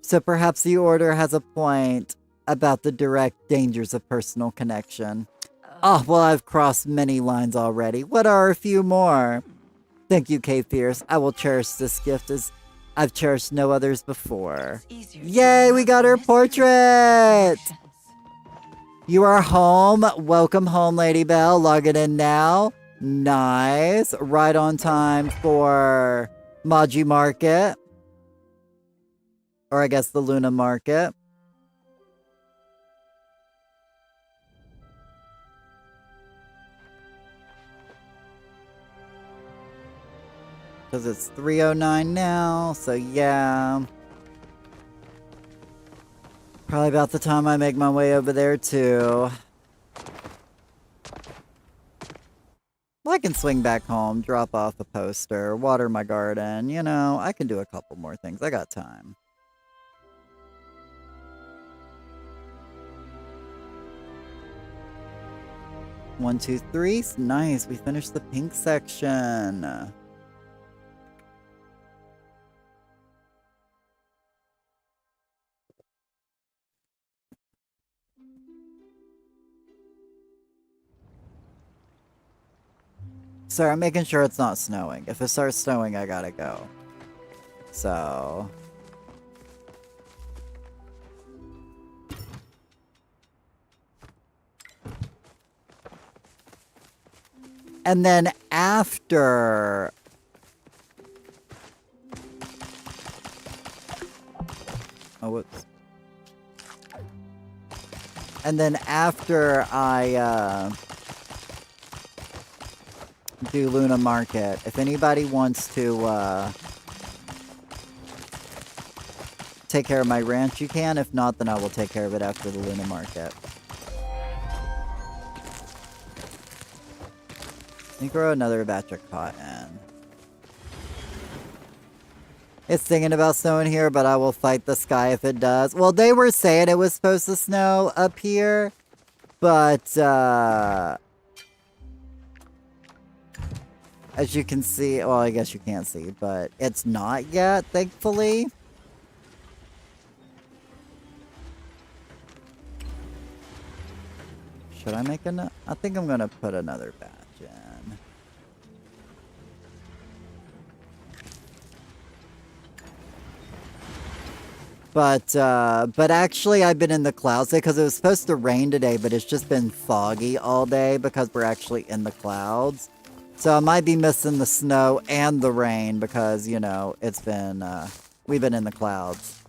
So perhaps the Order has a point about the direct dangers of personal connection. Oh, well, I've crossed many lines already. What are a few more? Thank you, Kay Fierce. I will cherish this gift as I've cherished no others before. Yay, we got her portrait! You are home. Welcome home, Lady Belle. Log it in now. Nice. Right on time for Maji Market. Or I guess the Luna Market. Because it's 3:09 now, so yeah. Probably about the time I make my way over there, too. Well, I can swing back home, drop off a poster, water my garden. You know, I can do a couple more things. I got time. One, two, three. Nice. We finished the pink section. Sorry, I'm making sure it's not snowing. If it starts snowing, I gotta go. So... And then after... Oh, whoops. And then after I, do Luna Market, if anybody wants to, take care of my ranch, you can. If not, then I will take care of it after the Luna Market. Let me grow another batch of cotton. It's thinking about snowing here, but I will fight the sky if it does. Well, they were saying it was supposed to snow up here, but, as you can see, well, I guess you can't see, but it's not yet, thankfully. Should I make another? I think I'm gonna put another batch in. But actually I've been in the clouds today because it was supposed to rain today, but it's just been foggy all day because we're actually in the clouds. So I might be missing the snow and the rain because, you know, it's been, we've been in the clouds.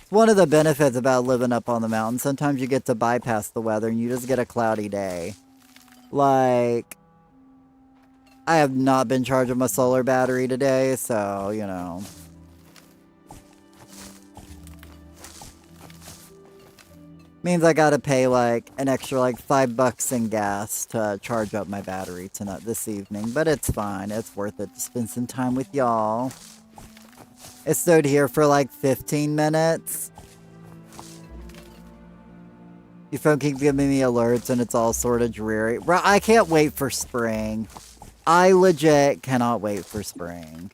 One of the benefits about living up on the mountain, sometimes you get to bypass the weather and you just get a cloudy day. Like, I have not been charging my solar battery today, so, you know. Means I gotta pay like an extra like $5 in gas to charge up my battery tonight this evening, but it's fine. It's worth it to spend some time with y'all. It stayed here for like 15 minutes. Your phone keeps giving me alerts and it's all sort of dreary. Bro, I can't wait for spring. I legit cannot wait for spring.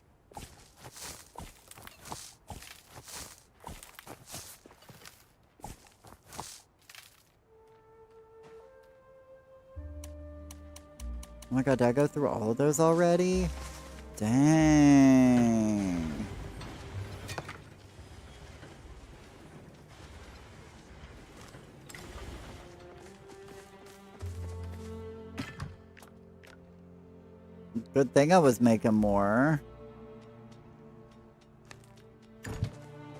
Oh my god, did I go through all of those already? Dang. Good thing I was making more.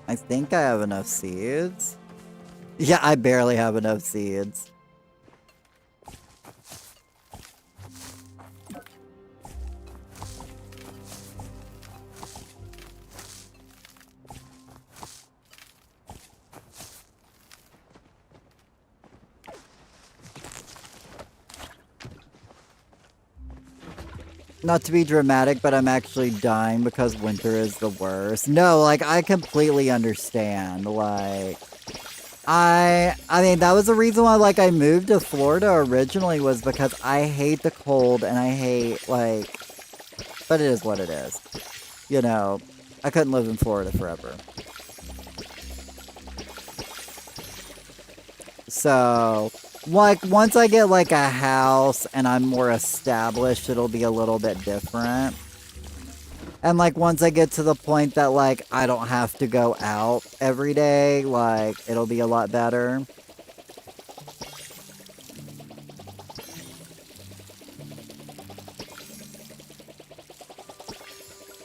I think I have enough seeds. Yeah, I barely have enough seeds. Not to be dramatic, but I'm actually dying because winter is the worst. No, like, I completely understand. Like, I mean, that was the reason why, like, I moved to Florida originally was because I hate the cold and I hate, like, but it is what it is. You know, I couldn't live in Florida forever. So, like, once I get, like, a house and I'm more established, it'll be a little bit different. And, like, once I get to the point that, like, I don't have to go out every day, like, it'll be a lot better.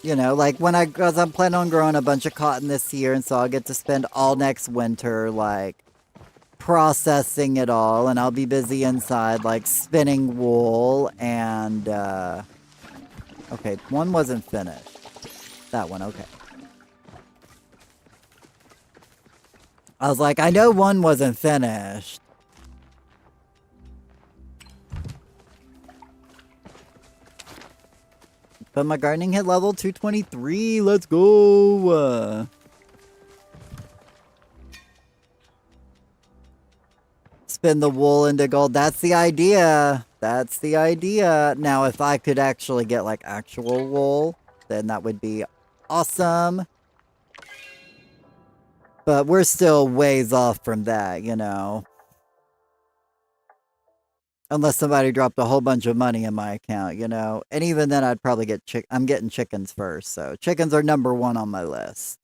You know, like, because I'm planning on growing a bunch of cotton this year, and so I'll get to spend all next winter, like, processing it all, and I'll be busy inside, like, spinning wool, and, okay, one wasn't finished. That one, okay. I was like, I know one wasn't finished. But my gardening hit level 223, let's go! Spin the wool into gold. That's the idea. That's the idea. Now, if I could actually get, like, actual wool, then that would be awesome. But we're still ways off from that, you know. Unless somebody dropped a whole bunch of money in my account, you know. And even then, I'd probably get I'm getting chickens first, so chickens are #1 on my list.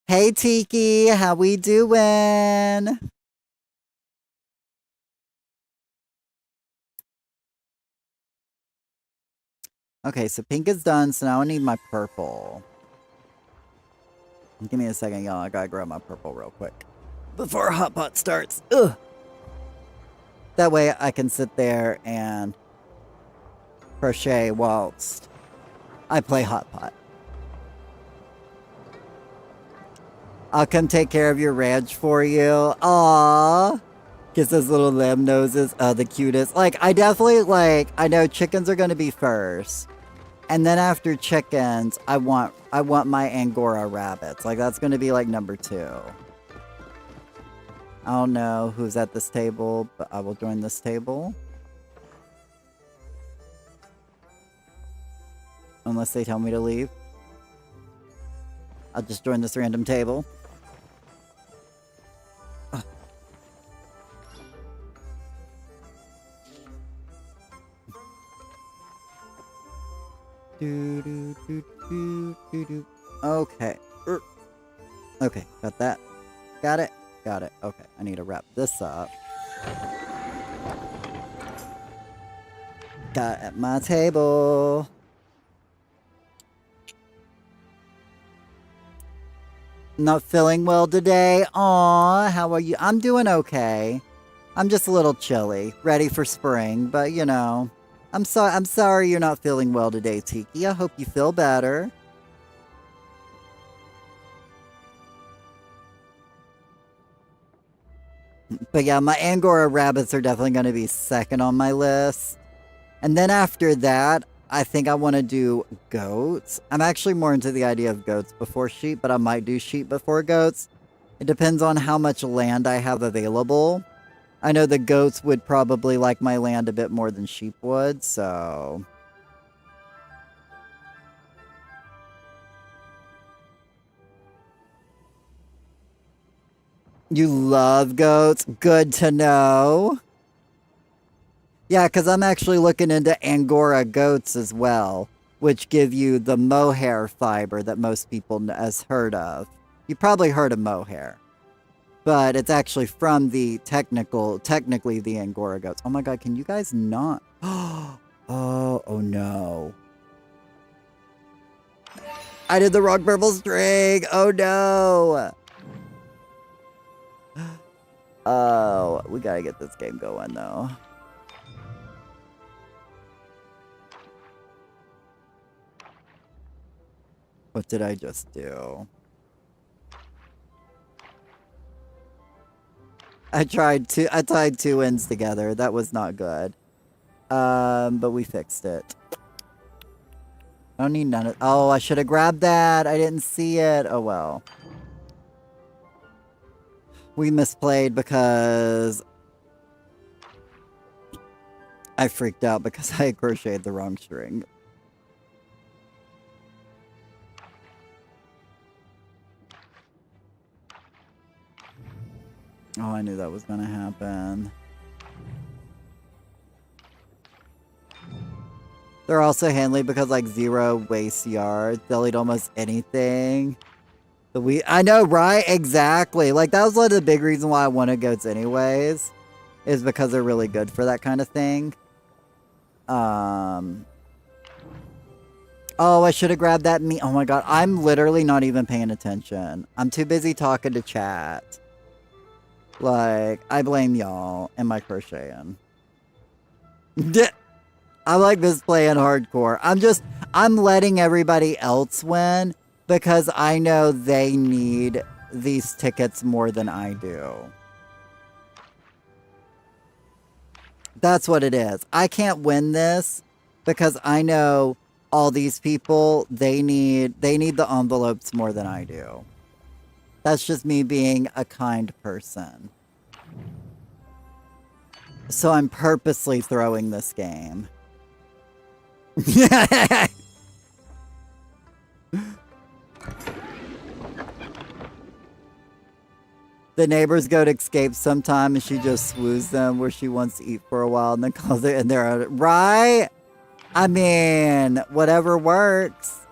Hey, Tiki, how we doing? Okay, so pink is done, so now I need my purple. Give me a second, y'all. I gotta grab my purple real quick. Before Hot Pot starts. Ugh. That way I can sit there and crochet whilst I play Hot Pot. I'll come take care of your ranch for you. Aww. Kiss those little lamb noses. Oh, the cutest. Like, I definitely, like, I know chickens are going to be first. And then after chickens, I want my Angora rabbits. Like, that's going to be, like, #2. I don't know who's at this table, but I will join this table. Unless they tell me to leave. I'll just join this random table. Okay. Okay, got that. Got it. Got it. Okay, I need to wrap this up. Got it at my table. Not feeling well today? Aw, how are you? I'm doing okay. I'm just a little chilly, ready for spring, but you know. I'm sorry you're not feeling well today, Tiki. I hope you feel better. But yeah, my Angora rabbits are definitely going to be second on my list. And then after that, I think I want to do goats. I'm actually more into the idea of goats before sheep, but I might do sheep before goats. It depends on how much land I have available. I know the goats would probably like my land a bit more than sheep would, so... You love goats? Good to know. Yeah, because I'm actually looking into Angora goats as well, which give you the mohair fiber that most people has heard of. You probably heard of mohair. But it's actually from the technically the Angora goats. Oh my god, can you guys not? Oh no. I did the wrong purple string. Oh no. Oh, we gotta get this game going though. What did I just do? I tied two ends together. That was not good. But we fixed it. I don't need none of... Oh, I should have grabbed that. I didn't see it. Oh, well. We misplayed because... I freaked out because I crocheted the wrong string. Oh, I knew that was gonna happen. They're also handy because, like, 0 waste yards. They'll eat almost anything. I know, right? Exactly. Like, that was one of the big reasons why I wanted goats anyways. Is because they're really good for that kind of thing. Oh, I should have grabbed that meat. Oh my god, I'm literally not even paying attention. I'm too busy talking to chat. Like, I blame y'all and my crocheting. I like this playing hardcore. I'm letting everybody else win because I know they need these tickets more than I do. That's what it is. I can't win this because I know all these people, they need the envelopes more than I do. That's just me being a kind person. So I'm purposely throwing this game. The neighbor's goat escapes sometime and she just swoos them where she wants to eat for a while and then calls it and they're right? I mean, whatever works.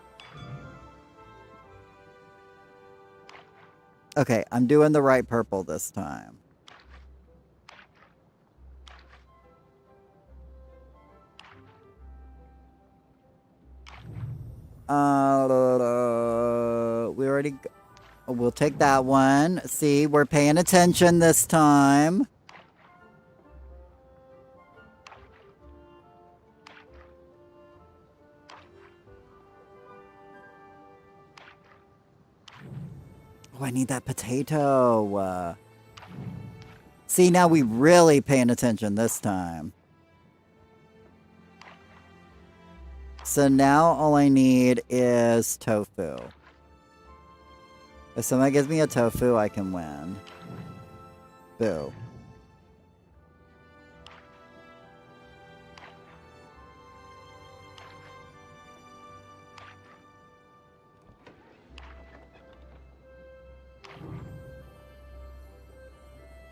Okay, I'm doing the right purple this time. We already... We'll take that one. See, we're paying attention this time. Oh, I need that potato. See, now we really paying attention this time. So now all I need is tofu. If somebody gives me a tofu, I can win. Boo.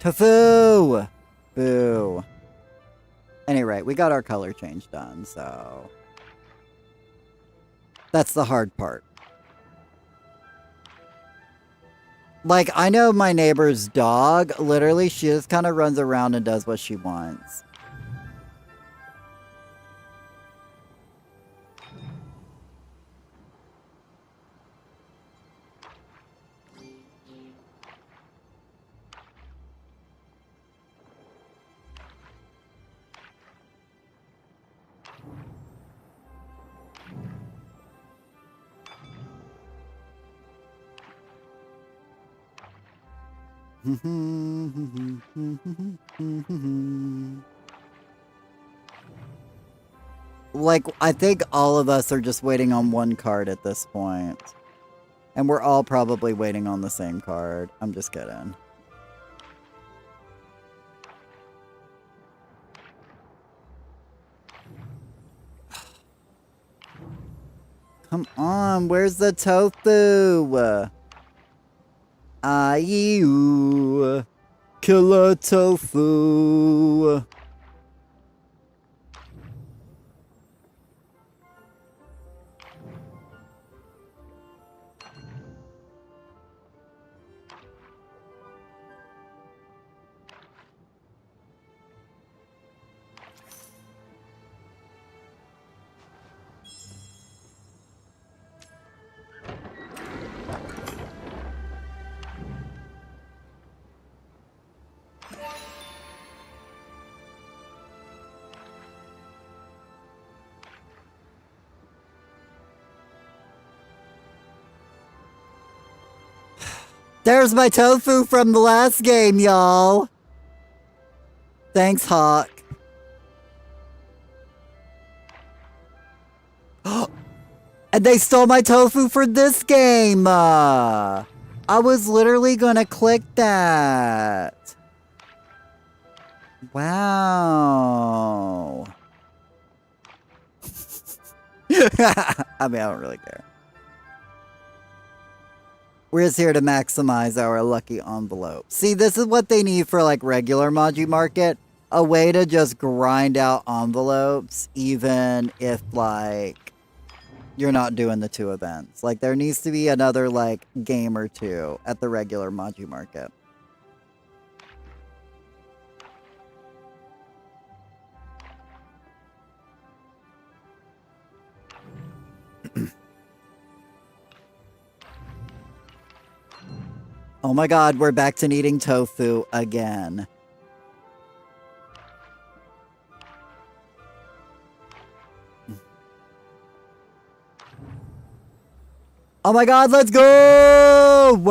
Tofu! Boo. Any rate, we got our color change done, so... That's the hard part. Like, I know my neighbor's dog, literally, she just kind of runs around and does what she wants. Like, I think all of us are just waiting on one card at this point. And we're all probably waiting on the same card. I'm just kidding. Come on, where's the tofu? Ayu, killer tofu. There's my tofu from the last game, y'all. Thanks, Hawk. And they stole my tofu for this game. I was literally gonna click that. Wow. I mean, I don't really care. We're just here to maximize our lucky envelope. See, this is what they need for like regular Maji Market. A way to just grind out envelopes even if like you're not doing the 2 events. Like there needs to be another like game or 2 at the regular Maji Market. Oh my god, we're back to needing tofu again. Oh my god, let's go!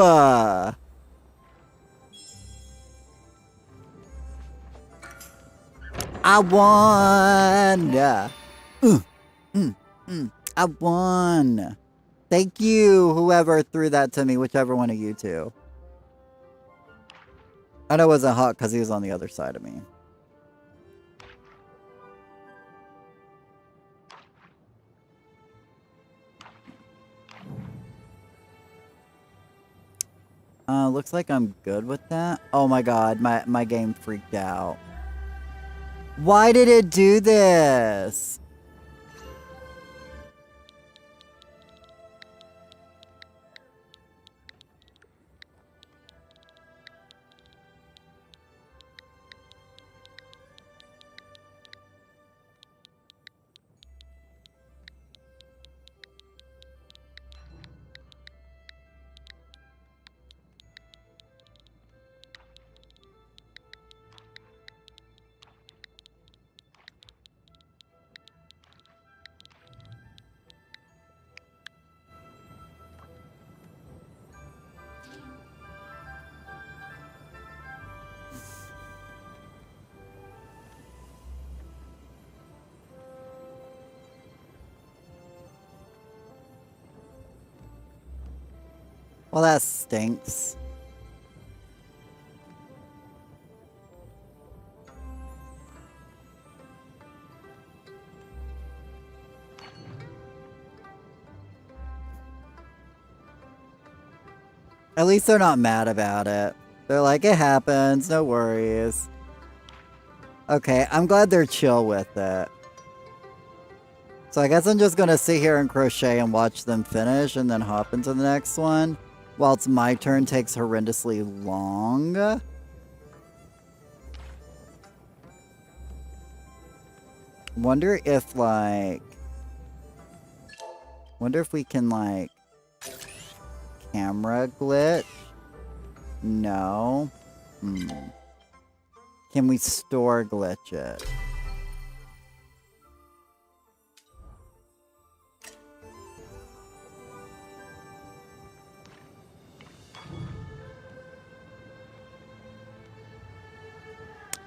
I won! I won! Thank you, whoever threw that to me, whichever one of you two. I know it wasn't Hawk because he was on the other side of me. Looks like I'm good with that. Oh my god, my game freaked out. Why did it do this? Well, that stinks. At least they're not mad about it. They're like, it happens, no worries. Okay, I'm glad they're chill with it. So I guess I'm just gonna sit here and crochet and watch them finish and then hop into the next one. Whilst my turn takes horrendously long. Wonder if, like... Wonder if we can, like... Camera glitch? No. Can we store glitch it?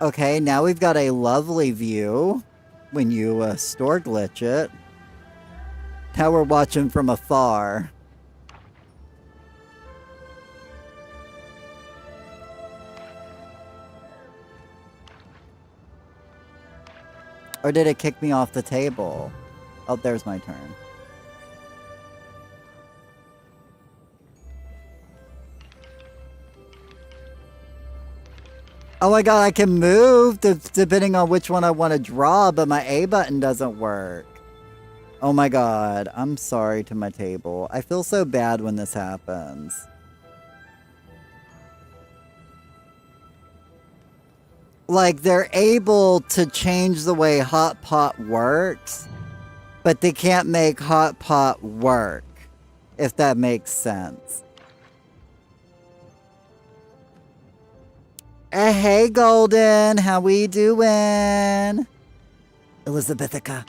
Okay, now we've got a lovely view when you store glitch it. Now we're watching from afar. Or did it kick me off the table? Oh, there's my turn. Oh my god, I can move depending on which one I want to draw, but my A button doesn't work. Oh my god, I'm sorry to my table. I feel so bad when this happens. Like, they're able to change the way Hot Pot works, but they can't make Hot Pot work, if that makes sense. Hey, Golden, how we doing? Elizabethica.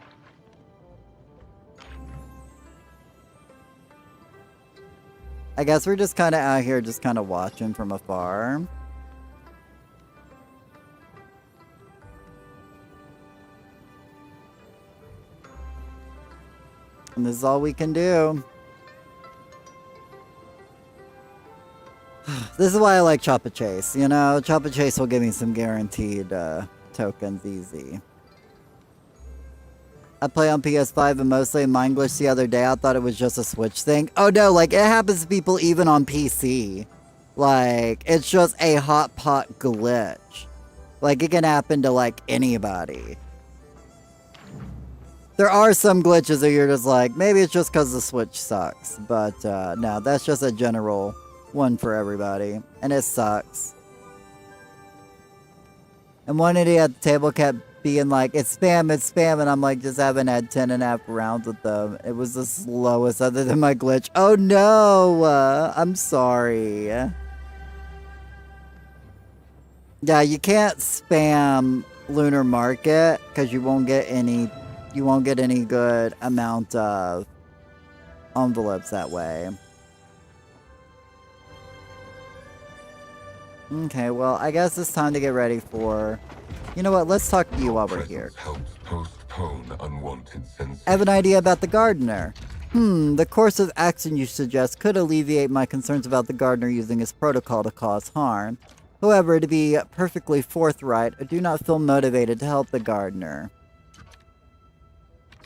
I guess we're just kind of out here just kind of watching from afar. And this is all we can do. This is why I like Choppa Chase, you know? Choppa Chase will give me some guaranteed tokens easy. I play on PS5 and mostly Mind Glitch the other day. I thought it was just a Switch thing. Oh no, like it happens to people even on PC. Like, it's just a Hot Pot glitch. Like, it can happen to like anybody. There are some glitches that you're just like, maybe it's just because the Switch sucks. But no, that's just a general one for everybody. And it sucks. And one idiot at the table kept being like, it's spam, and I'm like, just haven't had 10.5 rounds with them. It was the slowest other than my glitch. Oh no! I'm sorry. Yeah, you can't spam Lunar Market because you won't get any good amount of envelopes that way. Okay, well, I guess it's time to get ready for... You know what, let's talk to you while we're here. I have an idea about the gardener. The course of action you suggest could alleviate my concerns about the gardener using his protocol to cause harm. However, to be perfectly forthright, I do not feel motivated to help the gardener.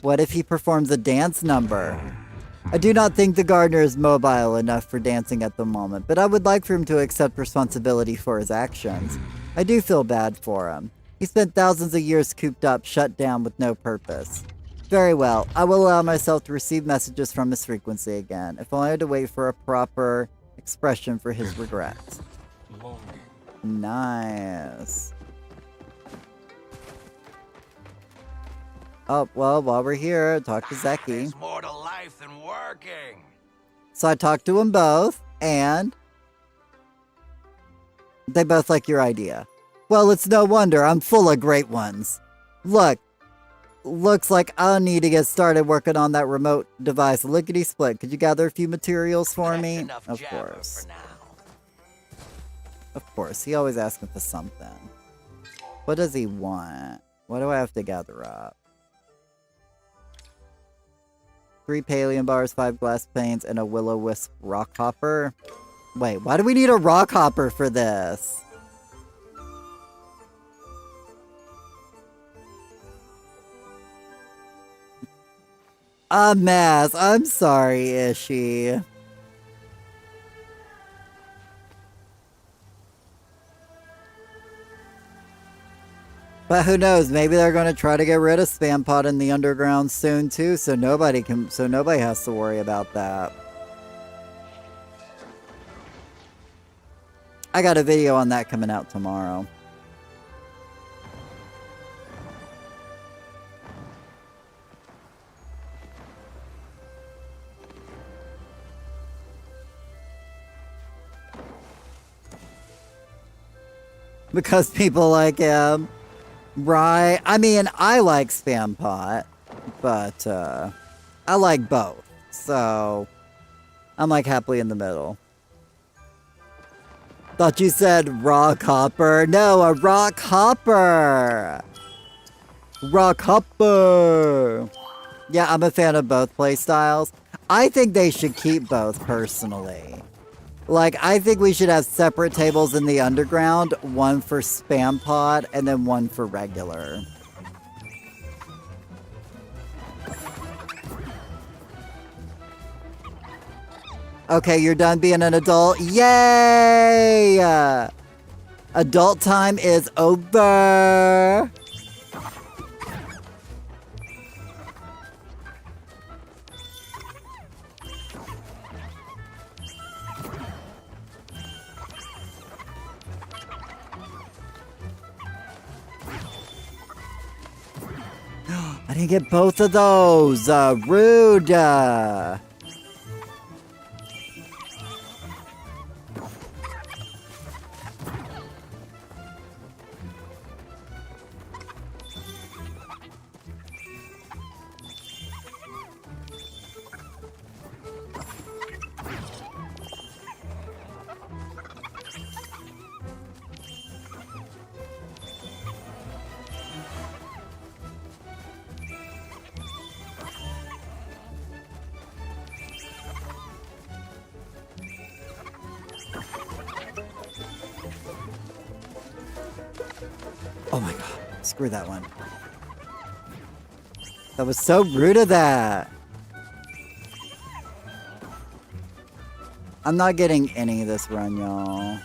What if he performs a dance number? I do not think the gardener is mobile enough for dancing at the moment, but I would like for him to accept responsibility for his actions. I do feel bad for him. He spent thousands of years cooped up, shut down with no purpose. Very well, I will allow myself to receive messages from his frequency again, if only I had to wait for a proper expression for his regrets. Nice. Oh, well, while we're here, talk to Zeki. There's more to life than working. So I talked to them both, and they both like your idea. Well, it's no wonder. I'm full of great ones. Look, looks like I'll need to get started working on that remote device. Lickety split. Could you gather a few materials for me? Of course. Of course. He always asks me for something. What does he want? What do I have to gather up? 3 Pallium bars, 5 glass panes, and a will-o-wisp rock hopper. Wait, why do we need a rock hopper for this? A mess. I'm sorry, Ishi. But who knows? Maybe they're going to try to get rid of Spam Pot in the underground soon too, so nobody has to worry about that. I got a video on that coming out tomorrow. Because people like him. Right. I mean, I like Spam Pot, but I like both. So I'm like happily in the middle. Thought you said rock hopper. No, a rock hopper. Rock hopper. Yeah, I'm a fan of both playstyles. I think they should keep both, personally. Like, I think we should have separate tables in the underground, one for spam pod and then one for regular. Okay, you're done being an adult. Yay! Adult time is over. I didn't get both of those. Rude. Oh my god. Screw that one. That was so rude of that. I'm not getting any this run, y'all.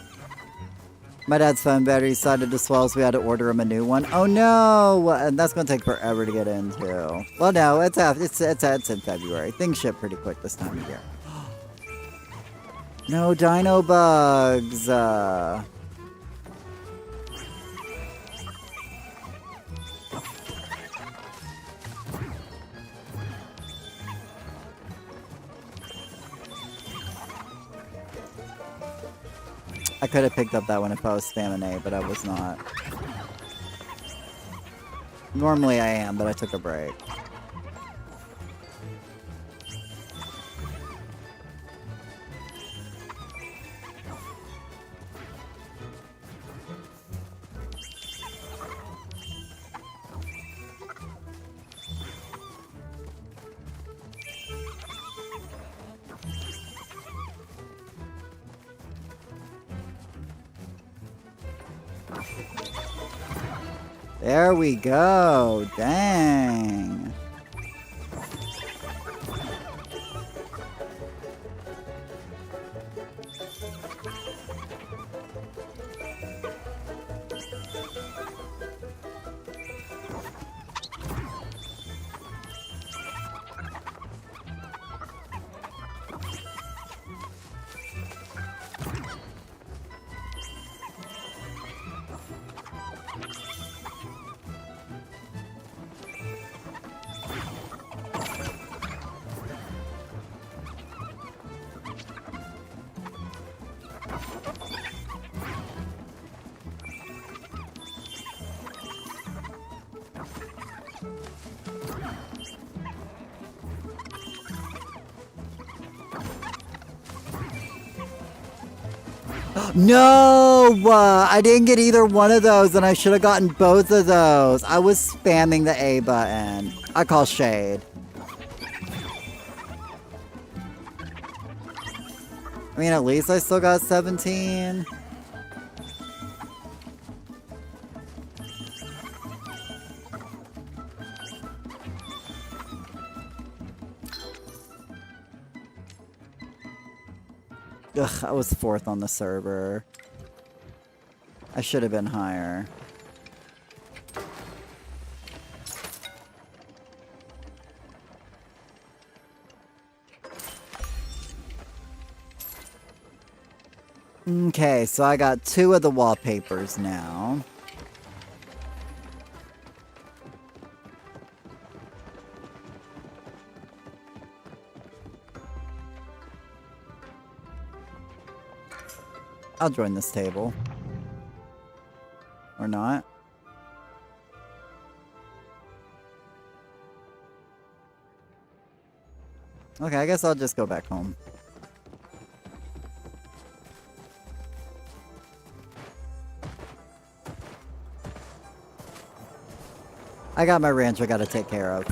My dad's phone battery decided to swell, so we had to order him a new one. Oh no! And that's gonna take forever to get into. Well, no, it's in February. Things ship pretty quick this time of year. No dino bugs. I could have picked up that one if I was spamming A, but I was not. Normally I am, but I took a break. There we go. Dang. No! I didn't get either one of those, and I should have gotten both of those. I was spamming the A button. I call shade. I mean, at least I still got 17. Ugh, I was 4th on the server. I should have been higher. Okay, so I got 2 of the wallpapers now. I'll join this table. Or not. Okay, I guess I'll just go back home. I got my ranch I gotta take care of.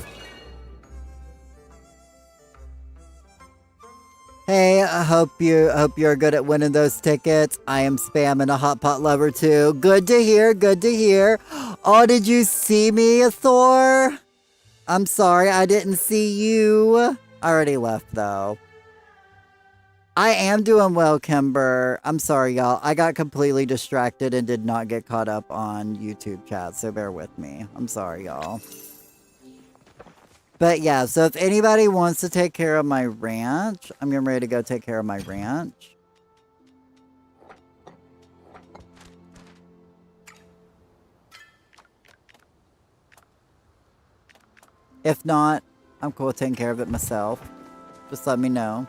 Hey, I hope you're good at winning those tickets. I am spamming a hot pot lover too. Good to hear, good to hear. Oh, did you see me, Thor? I'm sorry, I didn't see you. I already left though. I am doing well, Kimber. I'm sorry, y'all. I got completely distracted and did not get caught up on YouTube chat, so bear with me. I'm sorry, y'all. But yeah, so if anybody wants to take care of my ranch, I'm getting ready to go take care of my ranch. If not, I'm cool with taking care of it myself. Just let me know.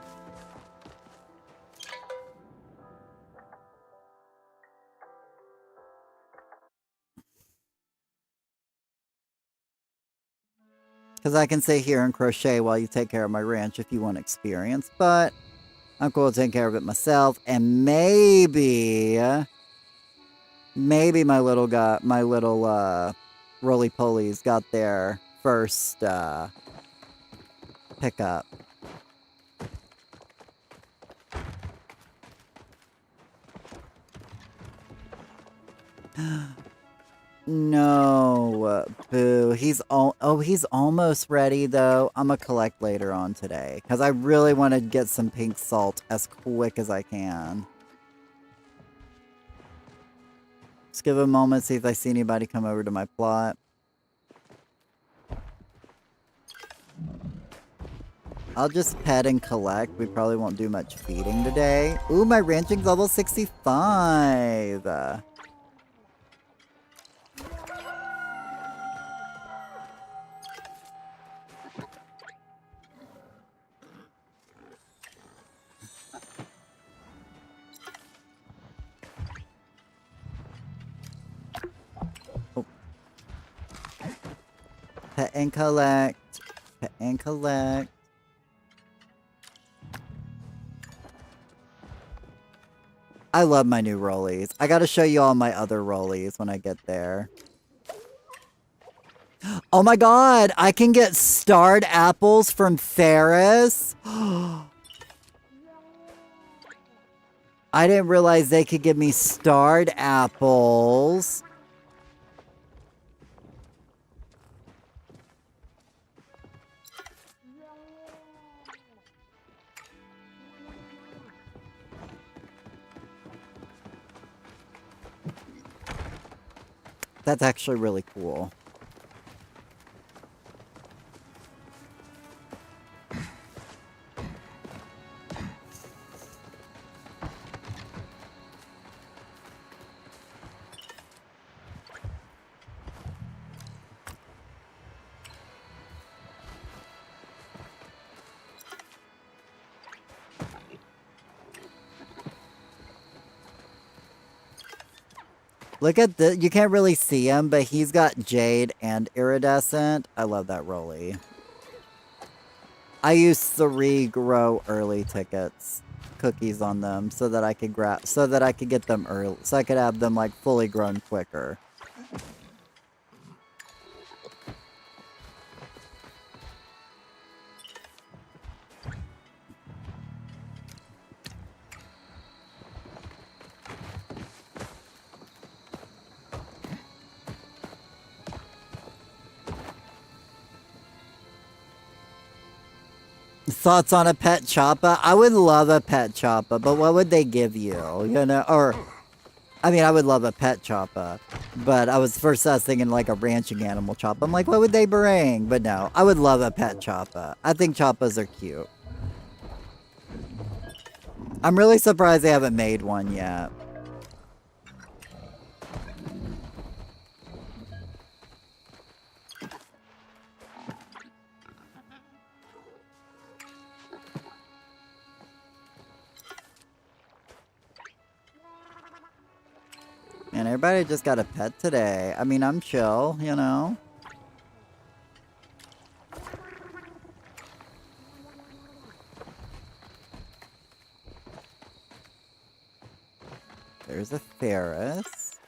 Because I can sit here and crochet while you take care of my ranch if you want experience, but I'm cool with taking care of it myself. And maybe my little roly-polies got their first pickup. No, boo. He's almost ready though. I'm gonna collect later on today because I really want to get some pink salt as quick as I can. Just give a moment, see if I see anybody come over to my plot. I'll just pet and collect. We probably won't do much feeding today. Ooh, my ranching's level 65. Pet and collect. Pet and collect. I love my new rollies. I gotta show you all my other rollies when I get there. Oh my god! I can get starred apples from Ferris? I didn't realize they could give me starred apples. That's actually really cool. Look at this. You can't really see him, but he's got jade and iridescent. I love that rolly. I use 3 grow early tickets, cookies on them, so that I could get them early, so I could have them like fully grown quicker. Thoughts on a pet choppa? I would love a pet choppa, but what would they give you? You know, or I mean, I would love a pet choppa, but I was thinking like a ranching animal choppa. I'm like, what would they bring? But no, I would love a pet choppa. I think choppas are cute. I'm really surprised they haven't made one yet. And everybody just got a pet today. I mean, I'm chill, you know? There's a Ferris.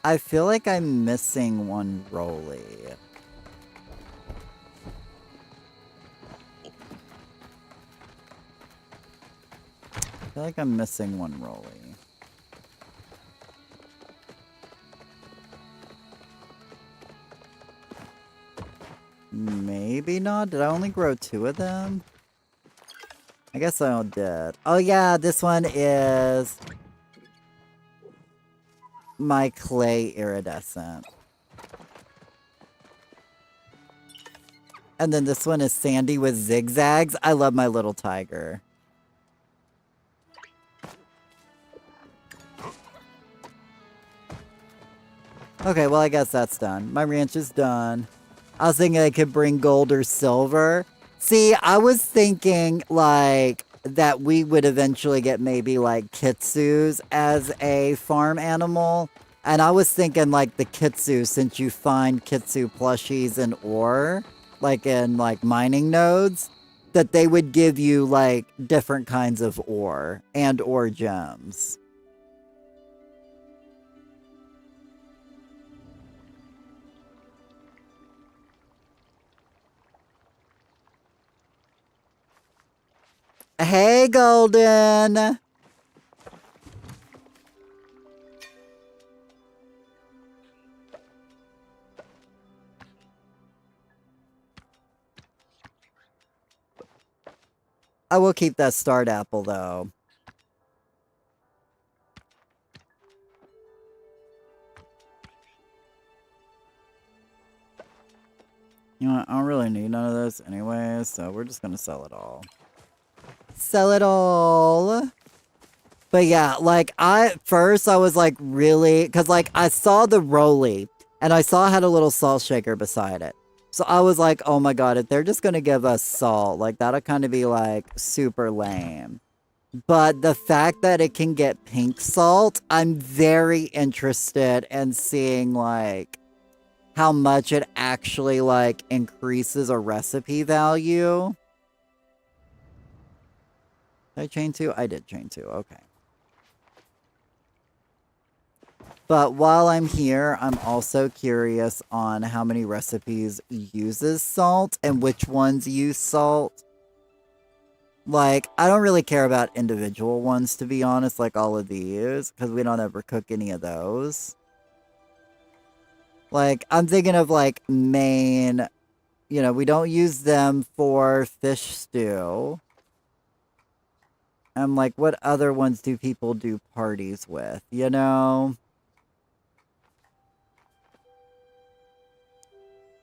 I feel like I'm missing one Rolly. I feel like I'm missing one Rolly. Maybe not. Did I only grow 2 of them? I guess I did. Oh yeah, this one is my clay iridescent. And then this one is Sandy with zigzags. I love my little tiger. Okay, well I guess that's done. My ranch is done. I was thinking I could bring gold or silver. See, I was thinking, like, that we would eventually get maybe, like, kitsus as a farm animal. And I was thinking, like, the kitsu, since you find kitsu plushies in ore, like, in, like, mining nodes, that they would give you, like, different kinds of ore and ore gems. Hey, Golden! I will keep that starred apple, though. You know what? I don't really need none of this anyway, so we're just gonna sell it all. Sell it all! But yeah, like, first I was like really, cause like I saw the Rolly and I saw it had a little salt shaker beside it. So I was like, oh my god, if they're just gonna give us salt, like that'll kind of be like super lame. But the fact that it can get pink salt, I'm very interested in seeing like how much it actually like increases a recipe value. Did I chain 2? I did chain 2, okay. But while I'm here, I'm also curious on how many recipes uses salt and which ones use salt. Like, I don't really care about individual ones, to be honest, like all of these, because we don't ever cook any of those. Like, I'm thinking of, like, main, you know, we don't use them for fish stew. I'm like, what other ones do people do parties with, you know?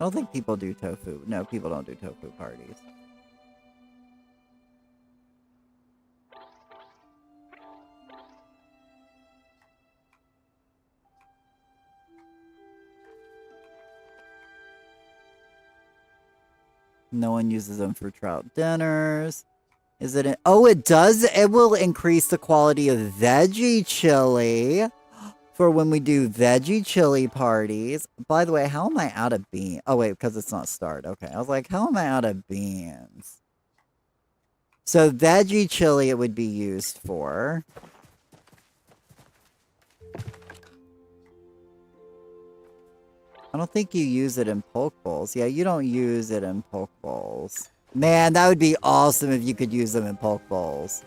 I don't think people do tofu. No, people don't do tofu parties. No one uses them for trout dinners. Is it? Oh, it does. It will increase the quality of veggie chili for when we do veggie chili parties. By the way, how am I out of beans? Oh, wait, because it's not starred. Okay, I was like, how am I out of beans? So veggie chili it would be used for. I don't think you use it in poke bowls. Yeah, you don't use it in poke bowls. Man, that would be awesome if you could use them in poke bowls.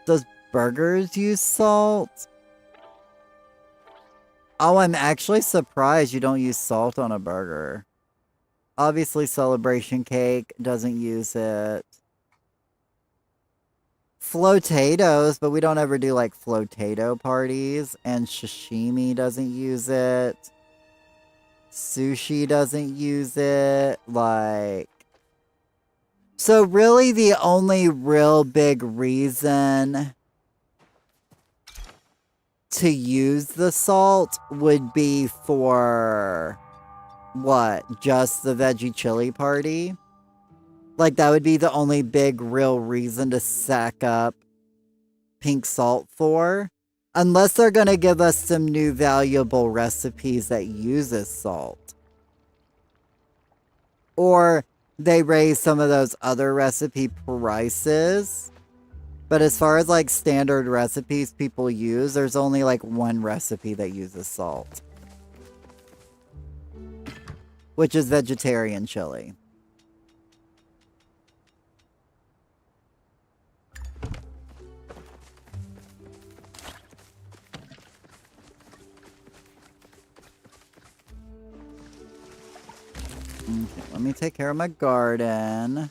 Does burgers use salt? Oh, I'm actually surprised you don't use salt on a burger. Obviously, celebration cake doesn't use it. Flotatoes, but we don't ever do like flotato parties. And sashimi doesn't use it. Sushi doesn't use it. Like, so really the only real big reason to use the salt would be for what? Just the veggie chili party? Like, that would be the only big real reason to sack up pink salt for. Unless they're going to give us some new valuable recipes that uses salt. Or they raise some of those other recipe prices. But as far as like standard recipes people use, there's only like one recipe that uses salt. Which is vegetarian chili. Okay, let me take care of my garden.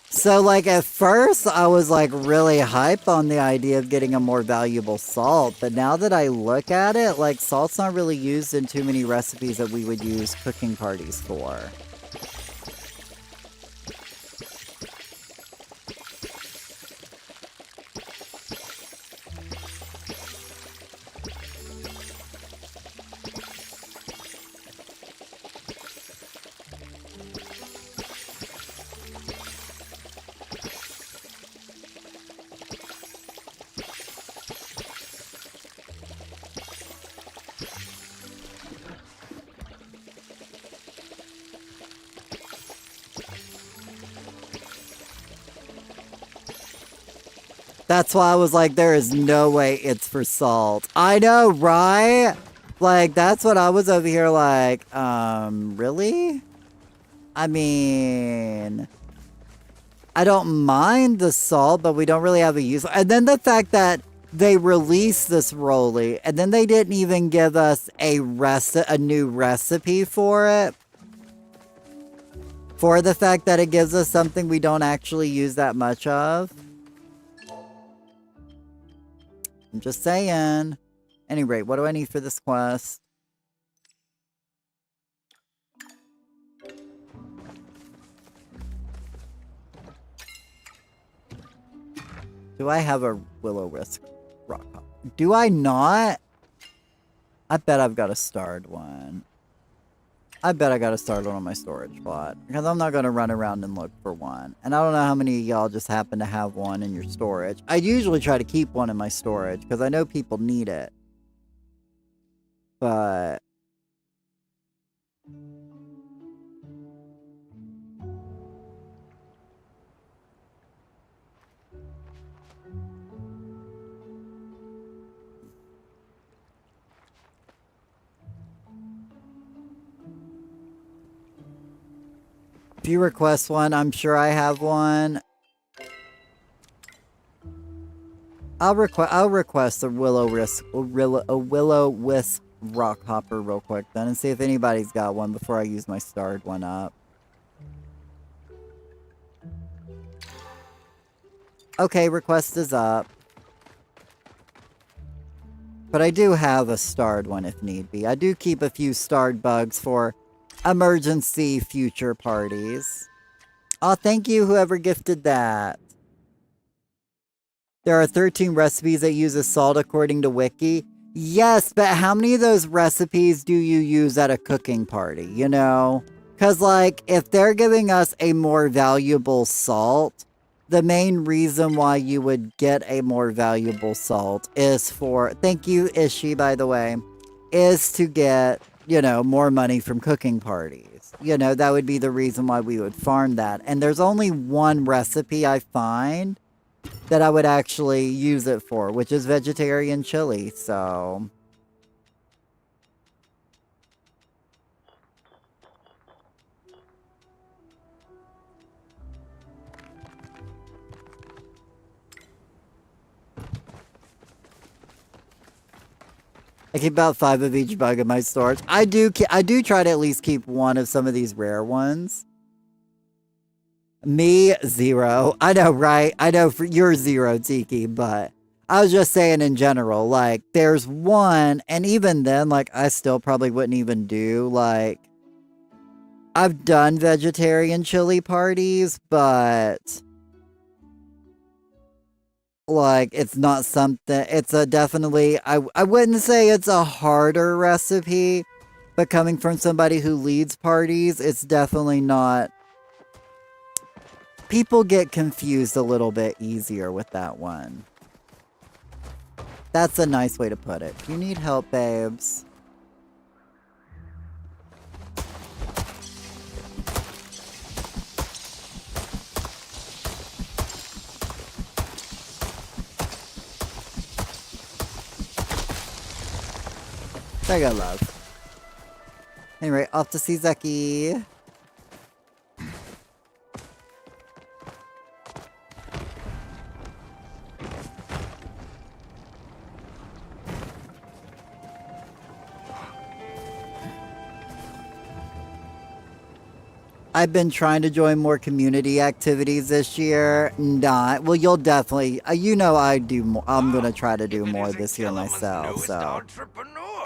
So, like, at first, I was, like, really hype on the idea of getting a more valuable salt. But now that I look at it, like, salt's not really used in too many recipes that we would use cooking parties for. That's why I was like, there is no way it's for salt. I know, right? Like, that's what I was over here like, really? I mean, I don't mind the salt, but we don't really have a use. And then the fact that they released this Rolly, and then they didn't even give us a new recipe for it. For the fact that it gives us something we don't actually use that much of. I'm just saying. Any rate, what do I need for this quest? Do I have a Will-O-Wisp rock hop? Do I not? I bet I've got a starred one. I bet I got a starred one on my storage bot. Because I'm not going to run around and look for one. And I don't know how many of y'all just happen to have one in your storage. I usually try to keep one in my storage because I know people need it. But if you request one, I'm sure I have one. I'll request a Will-O-Wisp rock hopper real quick then and see if anybody's got one before I use my starred one up. Okay, request is up. But I do have a starred one if need be. I do keep a few starred bugs for emergency future parties. Oh, thank you, whoever gifted that. There are 13 recipes that use a salt according to Wiki. Yes, but how many of those recipes do you use at a cooking party, you know? Because, like, if they're giving us a more valuable salt, the main reason why you would get a more valuable salt is for, thank you, Ishi, by the way, is to get, you know, more money from cooking parties. You know, that would be the reason why we would farm that. And there's only one recipe I find that I would actually use it for, which is vegetarian chili, so I keep about 5 of each bug in my storage. I do try to at least keep one of some of these rare ones. Me, 0. I know, right? I know you're 0, Tiki, but I was just saying in general, like, there's one, and even then, like, I still probably wouldn't even do, like, I've done vegetarian chili parties, but like, it's not something, it's a definitely, I wouldn't say it's a harder recipe, but coming from somebody who leads parties, it's definitely not. People get confused a little bit easier with that one. That's a nice way to put it. You need help, babes. There you go, love. Anyway, off to see Zeki. I've been trying to join more community activities this year. Not well. You'll definitely. You know, I do. I'm gonna try to do more this year myself. So,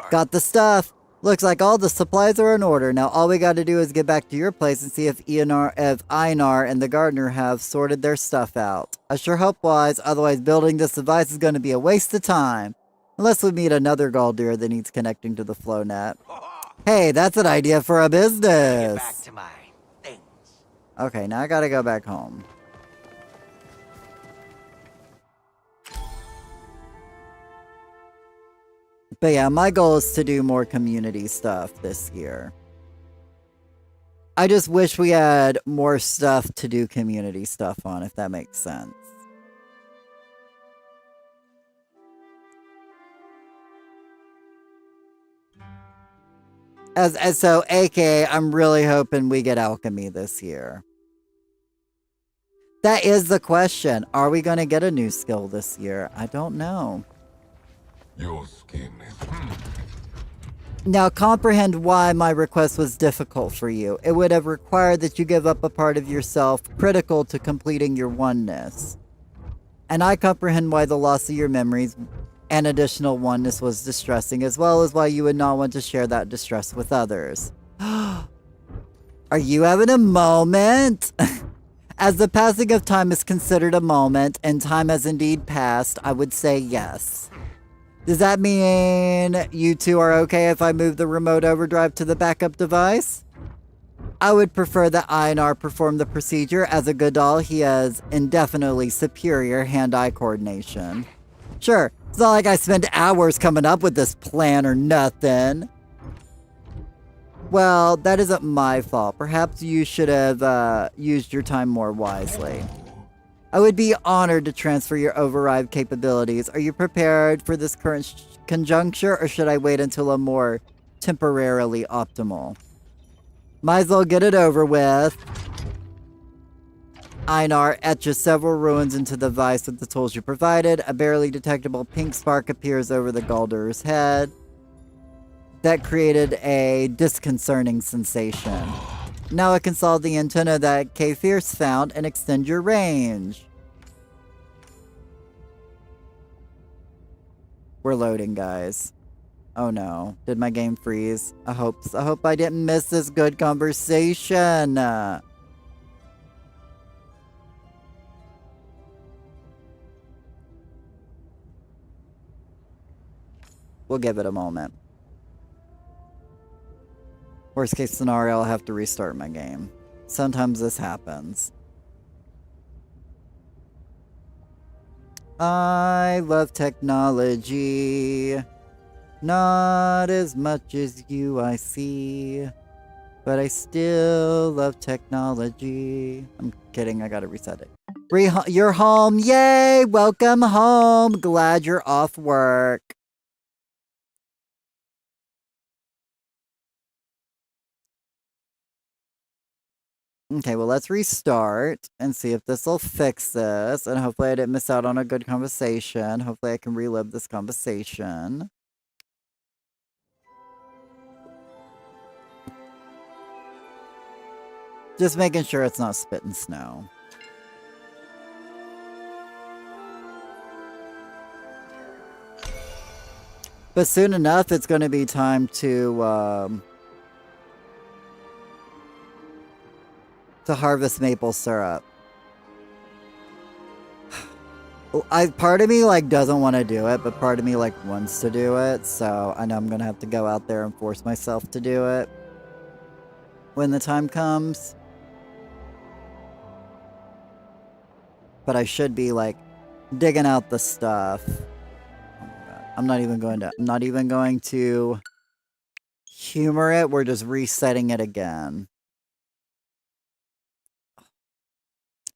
got the stuff. Looks like all the supplies are in order. Now all we got to do is get back to your place and see if Einar and the gardener have sorted their stuff out. I sure hope wise. Otherwise, building this device is going to be a waste of time. Unless we meet another Galdir that needs connecting to the flow net. Hey, that's an idea for a business. Get back to my things. Okay, now I gotta go back home. But yeah, my goal is to do more community stuff this year. I just wish we had more stuff to do community stuff on, if that makes sense. So, aka, I'm really hoping we get alchemy this year. That is the question. Are we going to get a new skill this year? I don't know. Your skin is... Now, comprehend why my request was difficult for you. It would have required that you give up a part of yourself critical to completing your oneness. And I comprehend why the loss of your memories and additional oneness was distressing, as well as why you would not want to share that distress with others. Are you having a moment? As the passing of time is considered a moment, and time has indeed passed, I would say yes. Does that mean you two are okay if I move the remote overdrive to the backup device? I would prefer that Einar perform the procedure. As a Godal, he has indefinitely superior hand-eye coordination. Sure, it's not like I spent hours coming up with this plan or nothing. Well, that isn't my fault. Perhaps you should have used your time more wisely. I would be honored to transfer your override capabilities. Are you prepared for this current conjuncture, or should I wait until a more temporarily optimal? Might as well get it over with. Einar etches several ruins into the device with the tools you provided. A barely detectable pink spark appears over the Galdur's head. That created a disconcerting sensation. Now I can solve the antenna that K-Fierce found and extend your range. We're loading, guys. Oh no. Did my game freeze? I hope I didn't miss this good conversation. We'll give it a moment. Worst case scenario, I'll have to restart my game. Sometimes this happens. I love technology. Not as much as you, I see. But I still love technology. I'm kidding, I gotta reset it. You're home, yay! Welcome home! Glad you're off work. Okay, well, let's restart and see if this will fix this. And hopefully I didn't miss out on a good conversation. Hopefully I can relive this conversation. Just making sure it's not spitting snow. But soon enough, it's going to be time to harvest maple syrup. Part of me like doesn't want to do it, but part of me like wants to do it. So I know I'm gonna have to go out there and force myself to do it when the time comes. But I should be like digging out the stuff. Oh my god! I'm not even going to humor it. We're just resetting it again.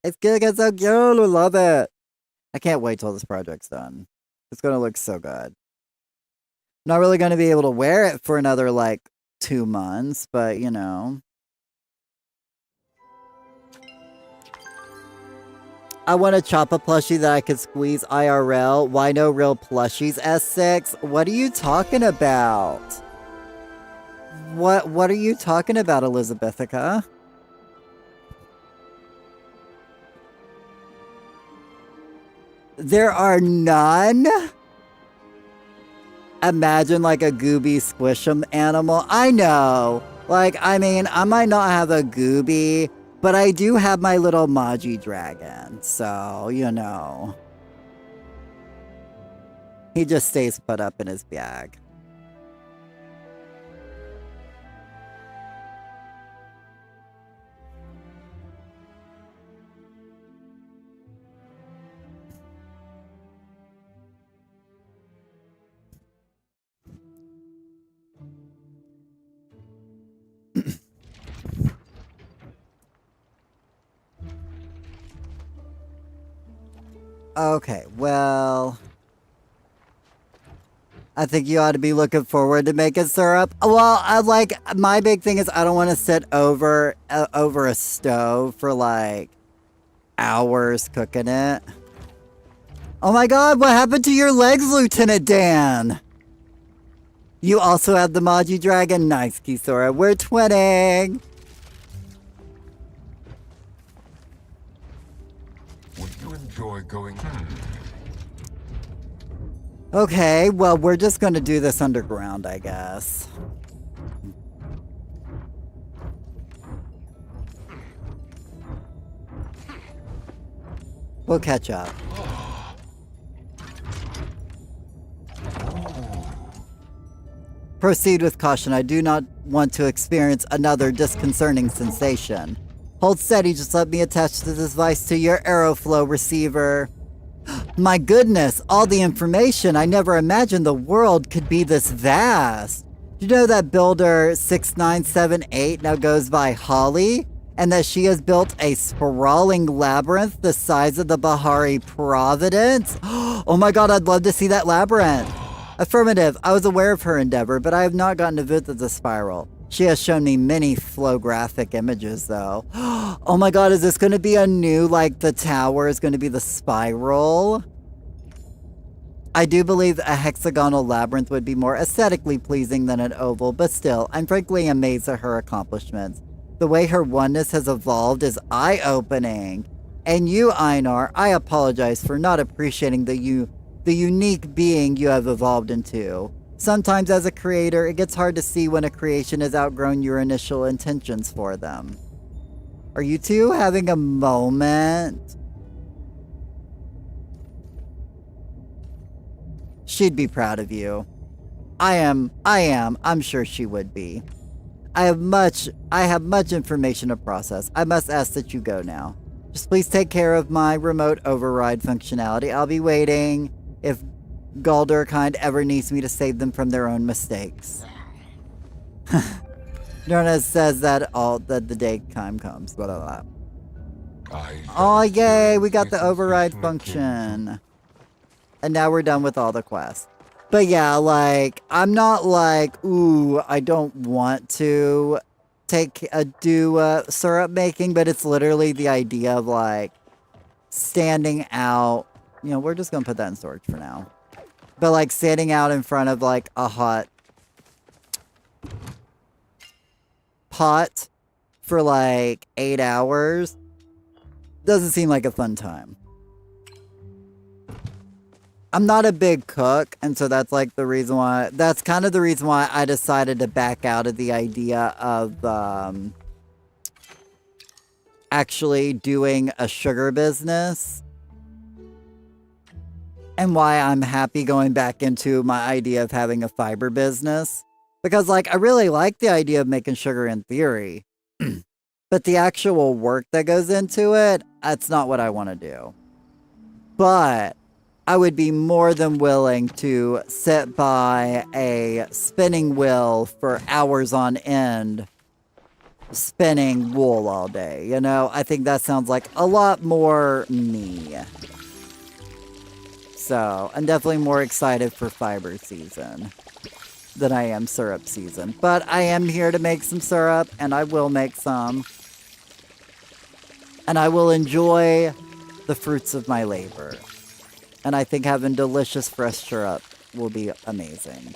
It's gonna get so cute. I love it. I can't wait till this project's done. It's gonna look so good. Not really going to be able to wear it for another, like, 2 months, but, you know. I want a Choppa plushie that I could squeeze IRL. Why no real plushies, S6? What are you talking about? What are you talking about, Elizabethica? There are none? Imagine like a Gooby Squish'em animal. I know. Like, I mean, I might not have a Gooby, but I do have my little Maji dragon. So, you know. He just stays put up in his bag. Okay, well, I think you ought to be looking forward to making syrup. Well, my big thing is I don't want to sit over a stove for like hours cooking it. Oh my god, what happened to your legs, Lieutenant Dan? You also have the Maji Dragon? Nice, Kisora. We're twinning! Would you enjoy going? Okay, well, we're just gonna do this underground, I guess. We'll catch up. Proceed with caution. I do not want to experience another disconcerting sensation. Hold steady, just let me attach this device to your Aeroflow receiver. My goodness, all the information. I never imagined the world could be this vast. Do you know that builder 6978 now goes by Holly? And that she has built a sprawling labyrinth the size of the Bahari Providence? Oh my god, I'd love to see that labyrinth. Affirmative, I was aware of her endeavor, but I have not gotten to visit the spiral. She has shown me many flowgraphic images, though. Oh my god, is this going to be a new, like, the tower is going to be the spiral? I do believe a hexagonal labyrinth would be more aesthetically pleasing than an oval, but still, I'm frankly amazed at her accomplishments. The way her oneness has evolved is eye-opening. And you, Einar, I apologize for not appreciating the unique being you have evolved into. Sometimes as a creator, it gets hard to see when a creation has outgrown your initial intentions for them. Are you two having a moment? She'd be proud of you. I am. I'm sure she would be. I have much information to process. I must ask that you go now. Just please take care of my remote override functionality. I'll be waiting if Galdurkind ever needs me to save them from their own mistakes. Norna says that the day time comes. Blah, blah, blah. Oh, yay! We got the override function. And now we're done with all the quests. But yeah, like, I'm not like, ooh, I don't want to do syrup making, but it's literally the idea of, like, standing out. You know, we're just gonna put that in storage for now. But, like, standing out in front of, like, a hot pot for, like, 8 hours doesn't seem like a fun time. I'm not a big cook, and so that's, like, the reason why... That's kind of the reason why I decided to back out of the idea of, actually doing a sugar business. And why I'm happy going back into my idea of having a fiber business. Because, like, I really like the idea of making sugar in theory. But the actual work that goes into it, that's not what I want to do. But I would be more than willing to sit by a spinning wheel for hours on end, spinning wool all day, you know? I think that sounds like a lot more me. So, I'm definitely more excited for fiber season. than I am syrup season. But I am here to make some syrup, and I will make some. And I will enjoy the fruits of my labor. And I think having delicious fresh syrup will be amazing.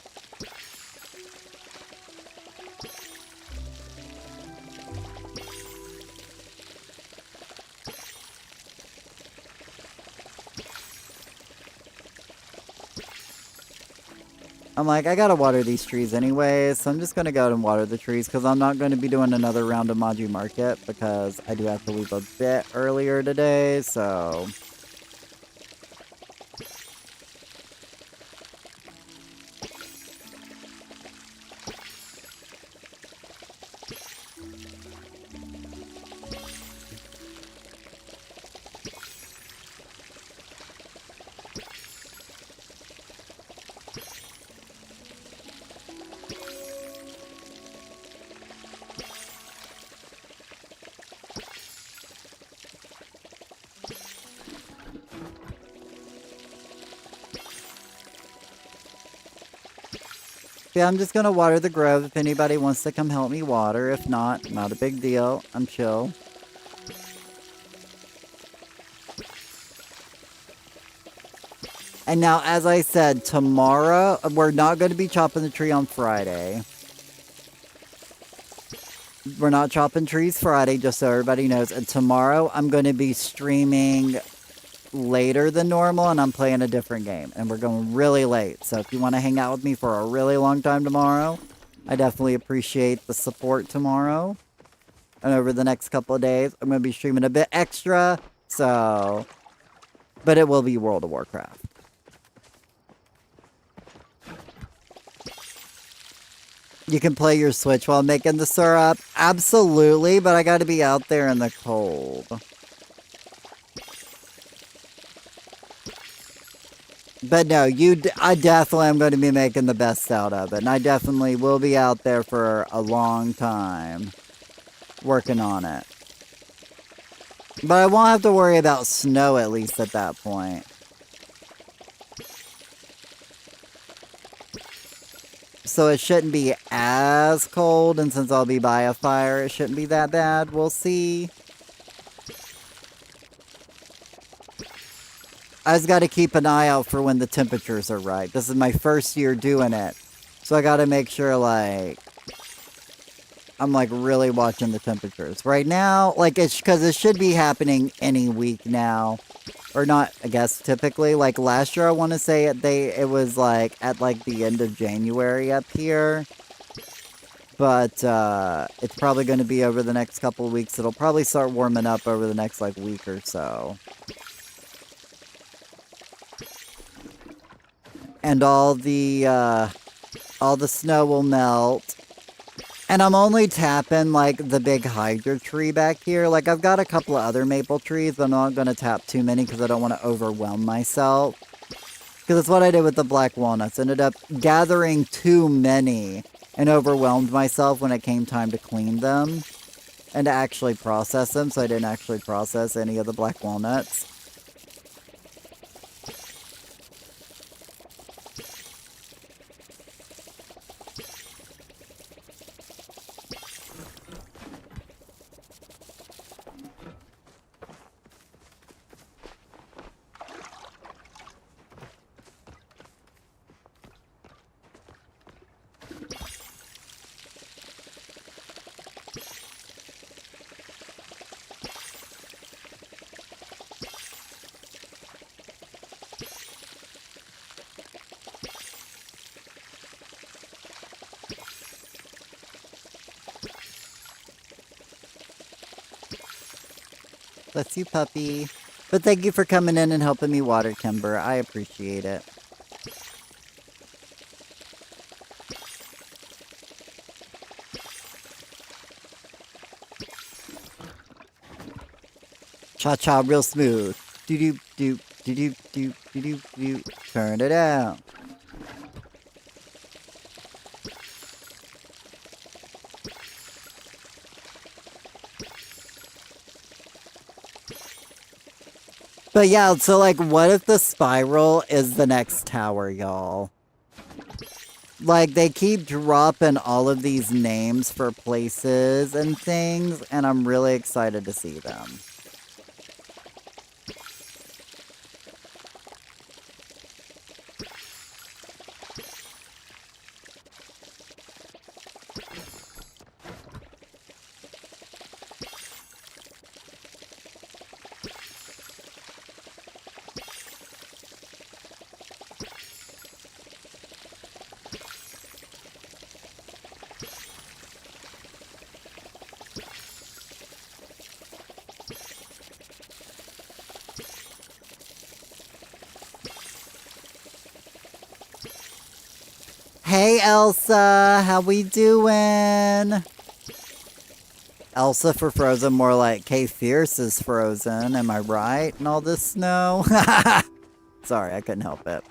I'm like, I gotta water these trees anyway, so I'm just gonna go out and water the trees because I'm not going to be doing another round of Maju Market because I do have to leave a bit earlier today, so... Yeah, I'm just gonna water the grove if anybody wants to come help me water. If not, not a big deal. I'm chill. And now, as I said, tomorrow, we're not going to be chopping the tree on Friday. We're not chopping trees Friday, just so everybody knows. And tomorrow, I'm going to be streaming later than normal, and I'm playing a different game. And we're going really late. So if you want to hang out with me for a really long time tomorrow, I definitely appreciate the support tomorrow. And over the next couple of days, I'm going to be streaming a bit extra. So, but it will be World of Warcraft. You can play your Switch while making the syrup. Absolutely, but I got to be out there in the cold. But no, I definitely am going to be making the best out of it. And I definitely will be out there for a long time working on it. But I won't have to worry about snow at least at that point. So it shouldn't be as cold, and since I'll be by a fire, it shouldn't be that bad. We'll see. I just got to keep an eye out for when the temperatures are right. This is my first year doing it. So I got to make sure, like, I'm, like, really watching the temperatures. Right now, like, it's because it should be happening any week now. Or not, I guess, typically. Like, last year, I want to say it was, like, at, like, the end of January up here. But, it's probably going to be over the next couple of weeks. It'll probably start warming up over the next, like, week or so. And all the snow will melt. And I'm only tapping, like, the big Hydra tree back here. Like, I've got a couple of other maple trees, but I'm not going to tap too many because I don't want to overwhelm myself. Because that's what I did with the black walnuts. Ended up gathering too many and overwhelmed myself when it came time to clean them. And to actually process them, so I didn't actually process any of the black walnuts. Bless you, puppy. But thank you for coming in and helping me water Kimber. I appreciate it. Cha-cha real smooth. Do-do-do, do-do-do, do-do-do. Turn it out. But yeah, so like, what if the spiral is the next tower, y'all? Like, they keep dropping all of these names for places and things, and I'm really excited to see them. Hey Elsa, how we doing? Elsa for Frozen, more like K Fierce is Frozen, am I right? And all this snow? Sorry, I couldn't help it.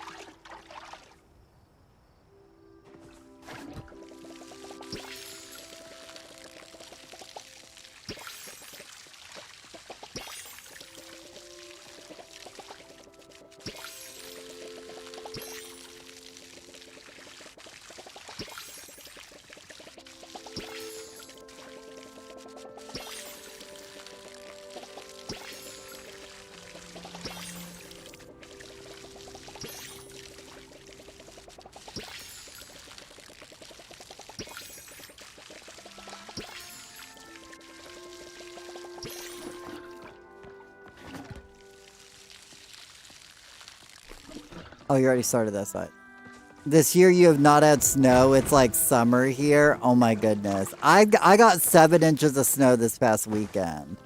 Oh, you already started that side. This year you have not had snow. It's like summer here. Oh my goodness. I got 7 inches of snow this past weekend.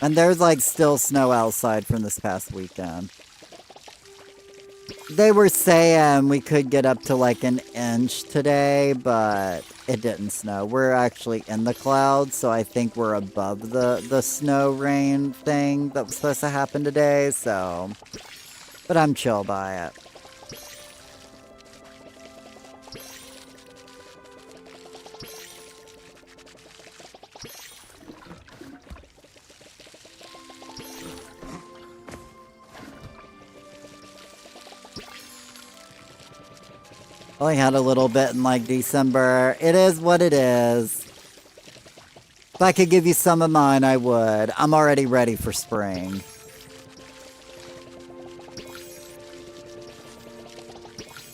And there's like still snow outside from this past weekend. They were saying we could get up to like an inch today, but it didn't snow. We're actually in the clouds, so I think we're above the snow rain thing that was supposed to happen today, so... But I'm chill by it. Only had a little bit in like December. It is what it is. If I could give you some of mine, I would. I'm already ready for spring.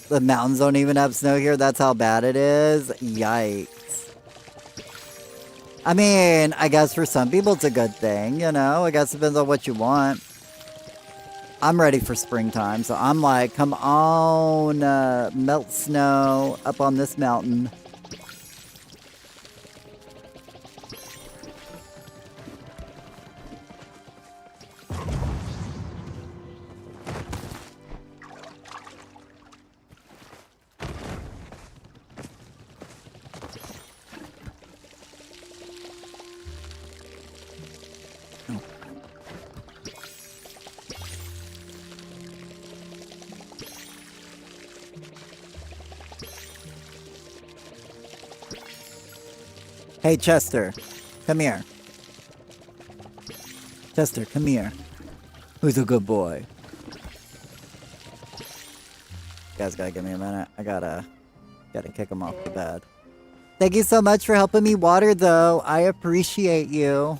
The mountains don't even have snow here. That's how bad it is. Yikes. I mean, I guess for some people it's a good thing, you know? I guess it depends on what you want. I'm ready for springtime, so I'm like, come on, melt snow up on this mountain. Hey, Chester, come here. Chester, come here. Who's a good boy? You guys gotta give me a minute. I gotta kick him off the bed. Thank you so much for helping me water, though. I appreciate you.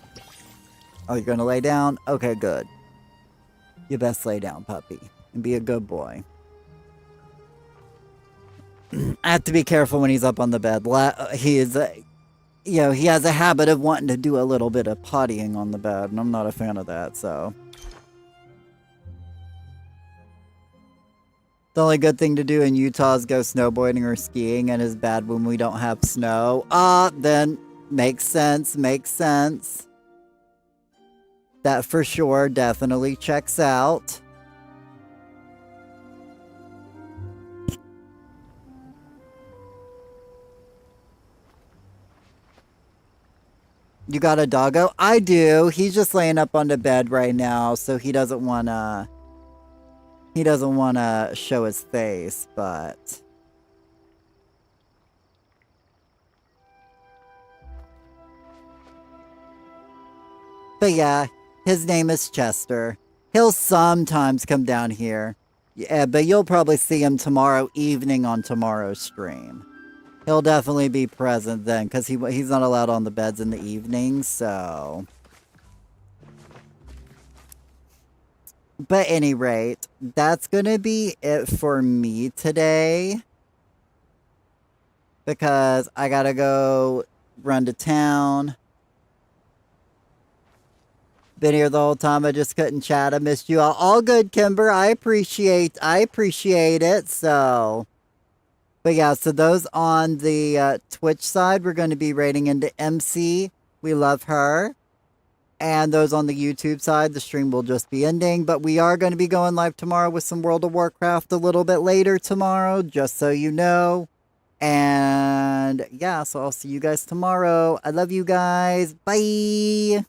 Oh, you're gonna lay down? Okay, good. You best lay down, puppy, and be a good boy. I have to be careful when he's up on the bed. He is... you know, he has a habit of wanting to do a little bit of pottying on the bed, and I'm not a fan of that, so. The only good thing to do in Utah is go snowboarding or skiing, and is bad when we don't have snow. Then makes sense, makes sense. That for sure definitely checks out. You got a doggo? I do. He's just laying up on the bed right now, so he doesn't wanna... He doesn't wanna show his face, but... But yeah, his name is Chester. He'll sometimes come down here. Yeah, but you'll probably see him tomorrow evening on tomorrow's stream. He'll definitely be present then, because he's not allowed on the beds in the evening, so... But at any rate, that's going to be it for me today. Because I gotta go run to town. Been here the whole time, I just couldn't chat. I missed you all. All good, Kimber. I appreciate it, so... But yeah, so those on the Twitch side, we're going to be raiding into MC. We love her. And those on the YouTube side, the stream will just be ending. But we are going to be going live tomorrow with some World of Warcraft a little bit later tomorrow, just so you know. And yeah, so I'll see you guys tomorrow. I love you guys. Bye.